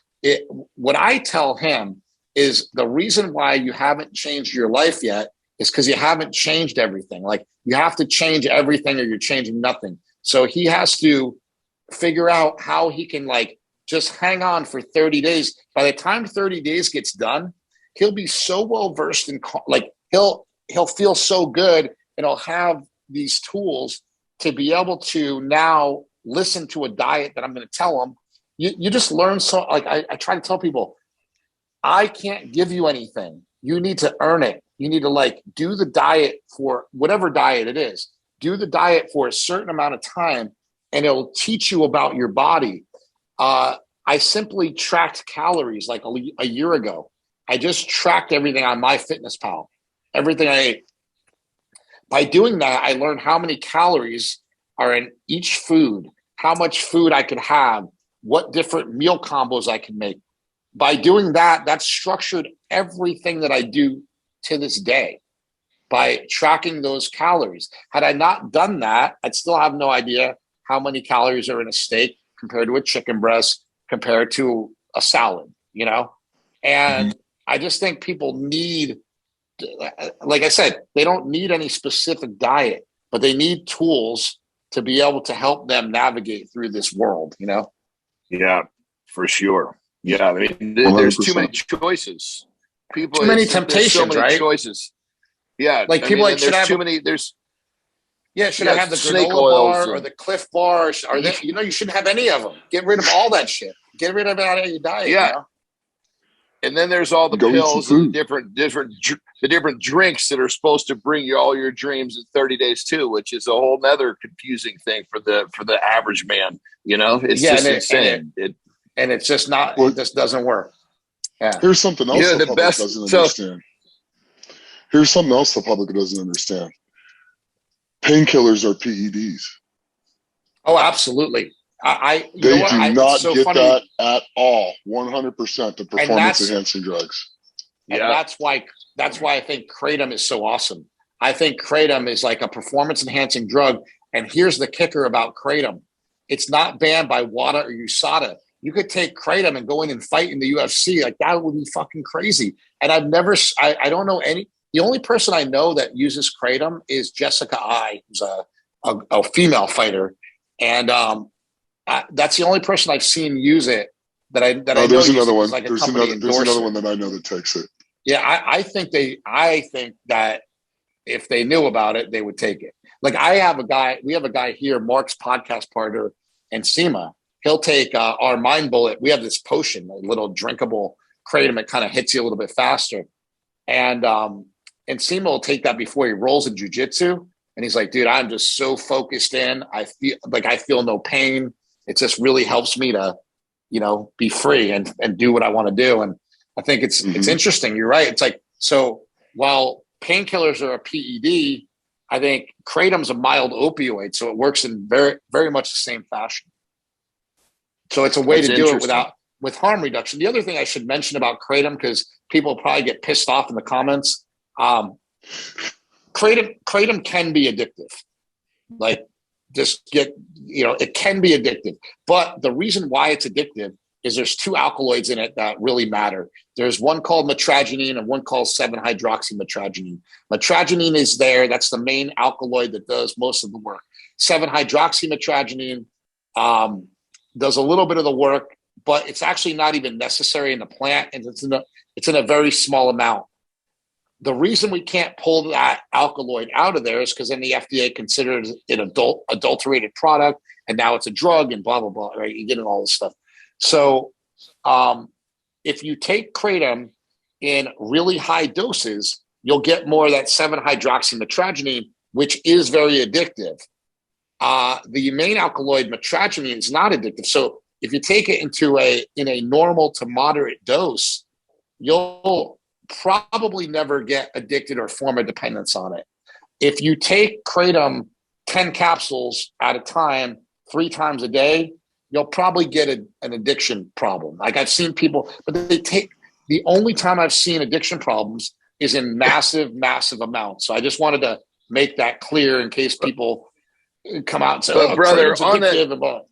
what I tell him is the reason why you haven't changed your life yet is because you haven't changed everything. Like you have to change everything or you're changing nothing. So he has to figure out how he can like just hang on for 30 days. By the time 30 days gets done, he'll be so well versed in, like he'll feel so good, and he'll have these tools to be able to now listen to a diet that I'm going to tell him. You just learn. So like I try to tell people, I can't give you anything. You need to earn it. You need to like do the diet for whatever diet it is. Do the diet for a certain amount of time, and it'll teach you about your body. I simply tracked calories like a year ago. I just tracked everything on MyFitnessPal, everything I ate. By doing that, I learned how many calories are in each food, how much food I could have, what different meal combos I can make. By doing that, that's structured everything that I do to this day by tracking those calories. Had I not done that, I'd still have no idea how many calories are in a steak compared to a chicken breast, compared to a salad, you know? And I just think people need, like I said, they don't need any specific diet, but they need tools to be able to help them navigate through this world, you know? Yeah, for sure. Yeah, I mean, there's too many choices. People, too many temptations, so many right? choices. Yeah, like people like, should I have too many? There's should I have the granola bar or the Cliff Bar? Or you know, you shouldn't have any of them. Get rid of all that shit. Get rid of it out of your diet. Yeah. You know? And then there's all the pills and the different drinks that are supposed to bring you all your dreams in 30 days too, which is a whole nother confusing thing for the average man. You know, it's just insane. And it's just not. It just doesn't work. Yeah. Here's something else the public doesn't understand. Here's something else the public doesn't understand. Painkillers are PEDs. Oh, absolutely. They do not get that at all. 100% the performance enhancing drugs. And that's why I think Kratom is so awesome. I think Kratom is like a performance enhancing drug. And here's the kicker about Kratom. It's not banned by WADA or USADA. You could take Kratom and go in and fight in the UFC. Like that would be fucking crazy. And I don't know the only person I know that uses Kratom is Jessica I, who's a female fighter. And that's the only person I've seen use it that I know. There's another one. Like there's another one that I know that takes it. Yeah, I think that if they knew about it, they would take it. Like we have a guy here, Mark's podcast partner, and Seema. he'll take our Mind Bullet. We have this potion, a little drinkable Kratom. It kind of hits you a little bit faster. And Simo will take that before he rolls in jiu-jitsu. And he's like, dude, I'm just so focused in. I feel no pain. It just really helps me to, be free and do what I want to do. And I think it's interesting. You're right. It's like, so while painkillers are a PED, I think Kratom's a mild opioid. So it works in very, very much the same fashion. So it's a way to do it with harm reduction. The other thing I should mention about Kratom, because people probably get pissed off in the comments, Kratom can be addictive. Like, it can be addictive. But the reason why it's addictive is there's two alkaloids in it that really matter. There's one called metragenine and one called 7-hydroxymetragenine. Metragenine is there. That's the main alkaloid that does most of the work. 7-hydroxymetragenine does a little bit of the work, but it's actually not even necessary in the plant, and it's in a very small amount. The reason we can't pull that alkaloid out of there is because then the FDA considers it adulterated product, and now it's a drug and blah, blah, blah, right? You get in all this stuff. So if you take Kratom in really high doses, you'll get more of that 7-hydroxymetragenine, which is very addictive. The main alkaloid metragenine is not addictive. So if you take it in a normal to moderate dose, you'll probably never get addicted or form a dependence on it. If you take Kratom 10 capsules at a time, 3 times a day, you'll probably get an addiction problem. Like, I've seen people, but the only time I've seen addiction problems is in massive, massive amounts. So I just wanted to make that clear in case people come out and say, brother, Kratom's addictive.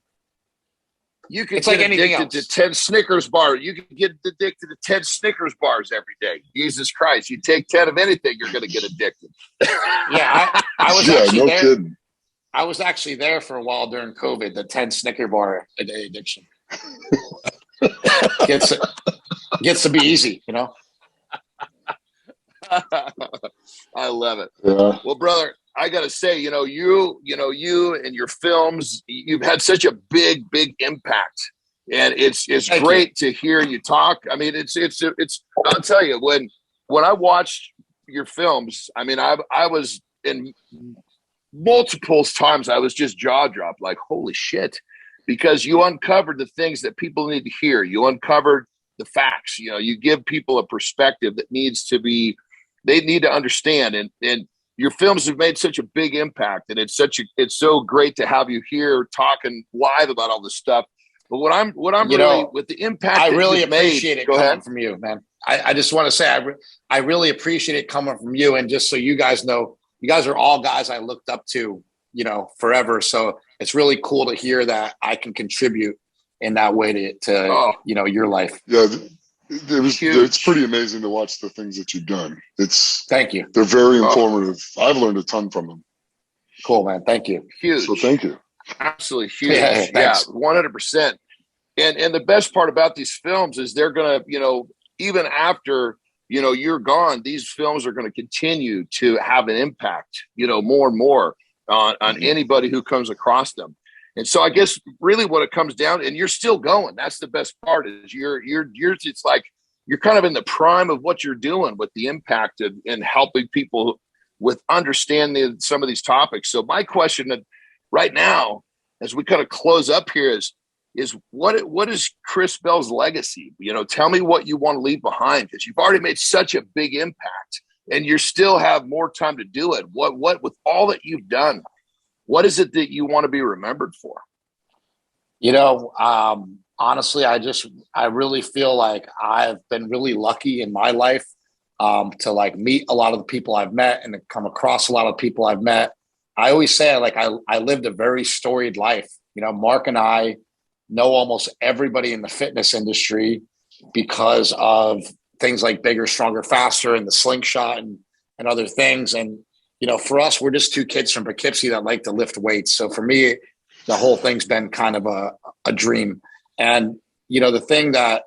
You can get addicted to 10 Snickers bars. You can get addicted to 10 Snickers bars every day. Jesus Christ. You take 10 of anything, you're going to get addicted. Yeah, I was actually there. Kidding. I was actually there for a while during COVID, the 10 Snicker bar a day addiction. Gets to be easy, I love it. Yeah. Well, brother, I got to say, you and your films, you've had such a big, big impact, and it's great to hear you talk. I mean, it's, I'll tell you, when I watched your films, I mean, I was in multiple times, I was just jaw dropped, like, holy shit, because you uncovered the things that people need to hear. You uncovered the facts, you give people a perspective that they need to understand. And your films have made such a big impact, and it's so great to have you here talking live about all this stuff. But what I'm really with the impact, I really appreciate it coming from you, man. I just want to say I really appreciate it coming from you. And just so you guys know, you guys are all guys I looked up to, forever. So it's really cool to hear that I can contribute in that way to your life. Yeah. It's pretty amazing to watch the things that you've done. Thank you. They're very informative. I've learned a ton from them. Cool, man. Thank you. Huge. So thank you. Absolutely huge. Yeah, 100%. And the best part about these films is they're going to, even after, you're gone, these films are going to continue to have an impact, more and more on anybody who comes across them. And so I guess really what it comes down, and you're still going. That's the best part is you're it's like you're kind of in the prime of what you're doing with the impact and helping people with understanding some of these topics. So my question right now, as we kind of close up here, is what is Chris Bell's legacy? Tell me what you want to leave behind, because you've already made such a big impact and you still have more time to do it. What with all that you've done, what is it that you want to be remembered for? Honestly, I really feel like I've been really lucky in my life to meet a lot of the people I've met and to come across a lot of people I've met. I always say I lived a very storied life. Mark and I know almost everybody in the fitness industry because of things like Bigger, Stronger, Faster and the Slingshot and other things. And for us, we're just 2 kids from Poughkeepsie that like to lift weights. So for me, the whole thing's been kind of a dream. And, the thing that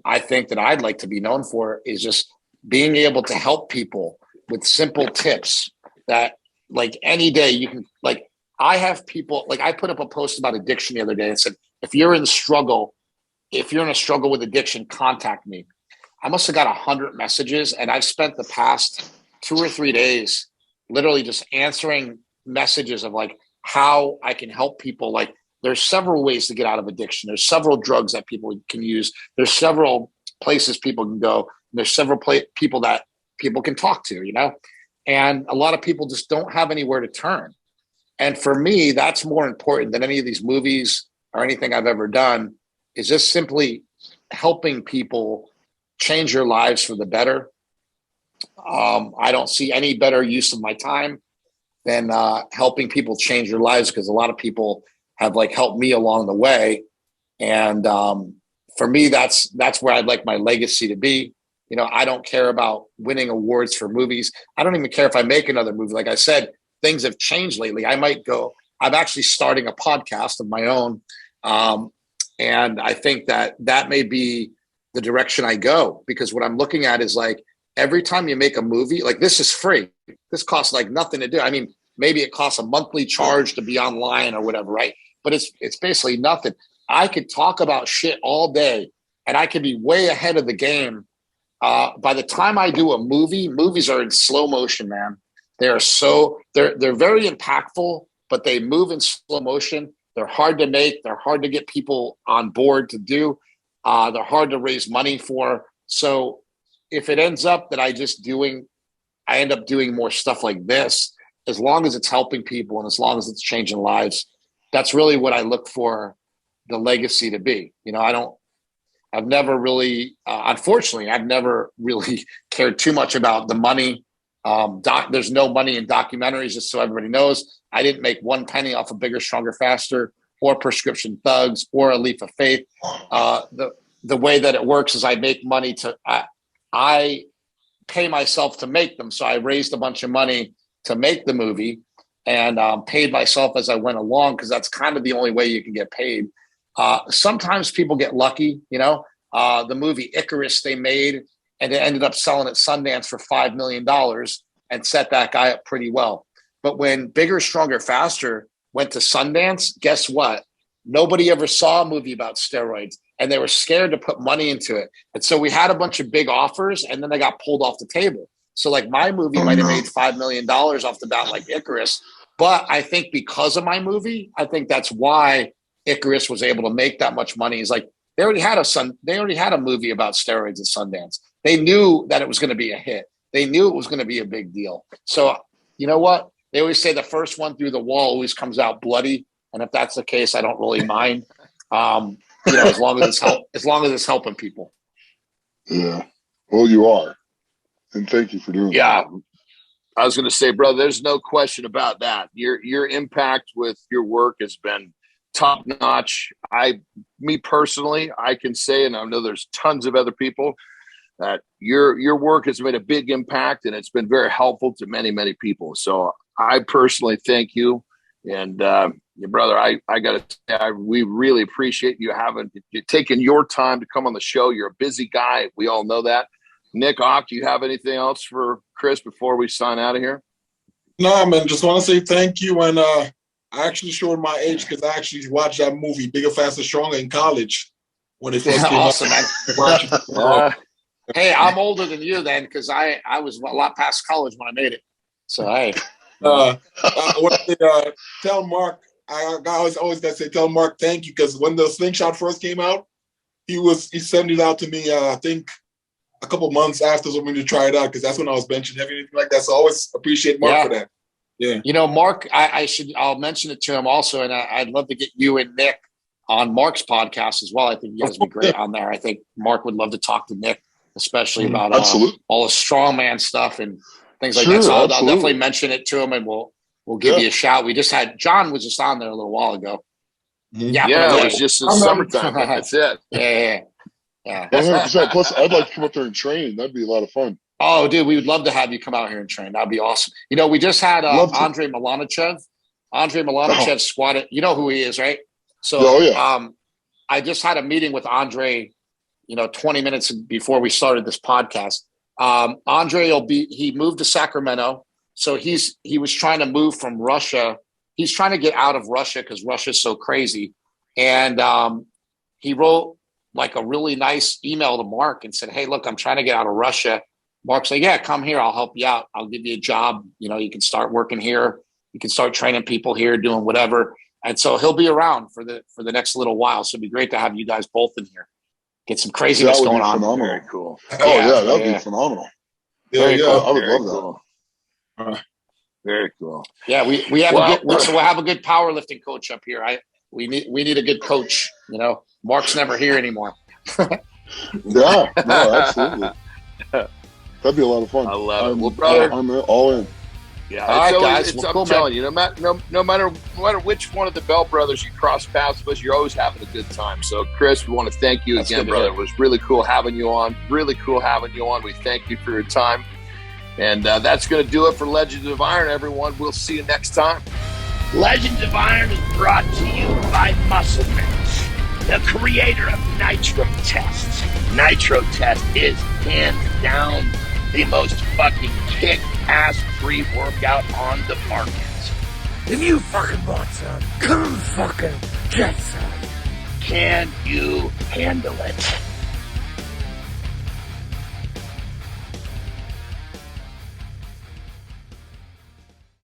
I think that I'd like to be known for is just being able to help people with simple tips that any day you can I have people, like I put up a post about addiction the other day and said, if you're in a struggle with addiction, contact me. I must have got 100 messages, and I've spent the past 2 or 3 days literally just answering messages of like how I can help people. Like there's several ways to get out of addiction. There's several drugs that people can use. There's several places people can go. There's several people that people can talk to, you know, and a lot of people just don't have anywhere to turn. And for me, that's more important than any of these movies or anything I've ever done, is just simply helping people change their lives for the better. I don't see any better use of my time than helping people change their lives, because a lot of people have like helped me along the way. And for me, that's where I'd like my legacy to be. You know, I don't care about winning awards for movies. I don't even care if I make another movie. Like I said, things have changed lately. I'm actually starting a podcast of my own. And I think that may be the direction I go, because what I'm looking at is like, every time you make a movie, like this is free. This costs like nothing to do. I mean, maybe it costs a monthly charge to be online or whatever, right? But it's basically nothing. I could talk about shit all day, and I could be way ahead of the game. By the time I do a movie, movies are in slow motion, man. They're very impactful, but they move in slow motion. They're hard to make. They're hard to get people on board to do. They're hard to raise money for. So if it ends up that I end up doing more stuff like this, as long as it's helping people and as long as it's changing lives, that's really what I look for the legacy to be. You know, I've never really, unfortunately, I've never really cared too much about the money. There's no money in documentaries, just so everybody knows. I didn't make one penny off of Bigger, Stronger, Faster or Prescription Thugs or A Leap of Faith. The way that it works is I make money I pay myself to make them. So I raised a bunch of money to make the movie and paid myself as I went along, because that's kind of the only way you can get paid. Sometimes people get lucky, you know. The movie Icarus they made, and it ended up selling at Sundance for $5 million and set that guy up pretty well. But when Bigger, Stronger, Faster went to Sundance, guess what? Nobody ever saw a movie about steroids, and they were scared to put money into it. And so we had a bunch of big offers, and then they got pulled off the table. So like my movie might have made $5 million off the bat, like Icarus. But I think because of my movie, I think that's why Icarus was able to make that much money. Is like they already had a movie about steroids at Sundance. They knew that it was going to be a hit. They knew it was going to be a big deal. So you know what? They always say the first one through the wall always comes out bloody. And if that's the case, I don't really mind. You know, as long as it's helping people. Yeah. Well, you are. And thank you for doing that. Yeah. I was going to say, brother, there's no question about that. Your impact with your work has been top notch. Me personally, I can say, and I know there's tons of other people, that your work has made a big impact, and it's been very helpful to many, many people. So I personally thank you. And your brother, I got to say, we really appreciate you taking your time to come on the show. You're a busy guy. We all know that. Nick, do you have anything else for Chris before we sign out of here? No, man, just want to say thank you. And I actually showed my age because I actually watched that movie, Bigger, Faster, Stronger, in college when it first came awesome, out. Man. Hey, I'm older than you then, because I was a lot past college when I made it. So, hey. Tell Mark, I always got to say, tell Mark thank you, because when the Slingshot first came out, he sent it out to me, I think, a couple months after for me to try it out, because that's when I was benching heavy and anything like that. So I always appreciate Mark for that. Yeah. You know, Mark, I'll mention it to him also, and I'd love to get you and Nick on Mark's podcast as well. I think you guys would be great on there. I think Mark would love to talk to Nick, especially about all the strongman stuff and things like that. So I'll definitely mention it to him, and we'll give you a shout. We just had John was just on there a little while ago. Yeah, it was just the summertime. That's it. Yeah. 100%. Plus, I'd like to come up there and train. That'd be a lot of fun. Oh, dude, we would love to have you come out here and train. That'd be awesome. You know, we just had Andrei Milanichev. Andrei Milanichev squatted. You know who he is, right? So, I just had a meeting with Andrei, 20 minutes before we started this podcast. Andrei he moved to Sacramento. So he was trying to move from Russia he's trying to get out of Russia because Russia's so crazy. And he wrote like a really nice email to Mark and said, hey, look, I'm trying to get out of Russia. Mark's like, yeah, come here. I'll help you out. I'll give you a job. You know, you can start working here. You can start training people here, doing whatever. And so he'll be around for the next little while. So it'd be great to have you guys both in here. Get some craziness going on. Phenomenal. Very cool. Oh yeah, that'd be phenomenal. Very cool. I would love Cool. Very cool. Yeah, we have we'll have a good powerlifting coach up here. We need a good coach. You know, Mark's never here anymore. Yeah, no, absolutely. That'd be a lot of fun. I love it. Well, brother, I'm all in. Yeah, all right, guys. I'm telling you, no matter which one of the Bell brothers you cross paths with, you're always having a good time. So, Chris, we want to thank you again, brother. It was really cool having you on. Really cool having you on. We thank you for your time. And that's going to do it for Legends of Iron, everyone. We'll see you next time. Legends of Iron is brought to you by Muscle Mensch, the creator of Nitro Test. Nitro Test is hands down the most fucking kick-ass pre-workout on the market. If you fucking want some, come fucking get some. Can you handle it?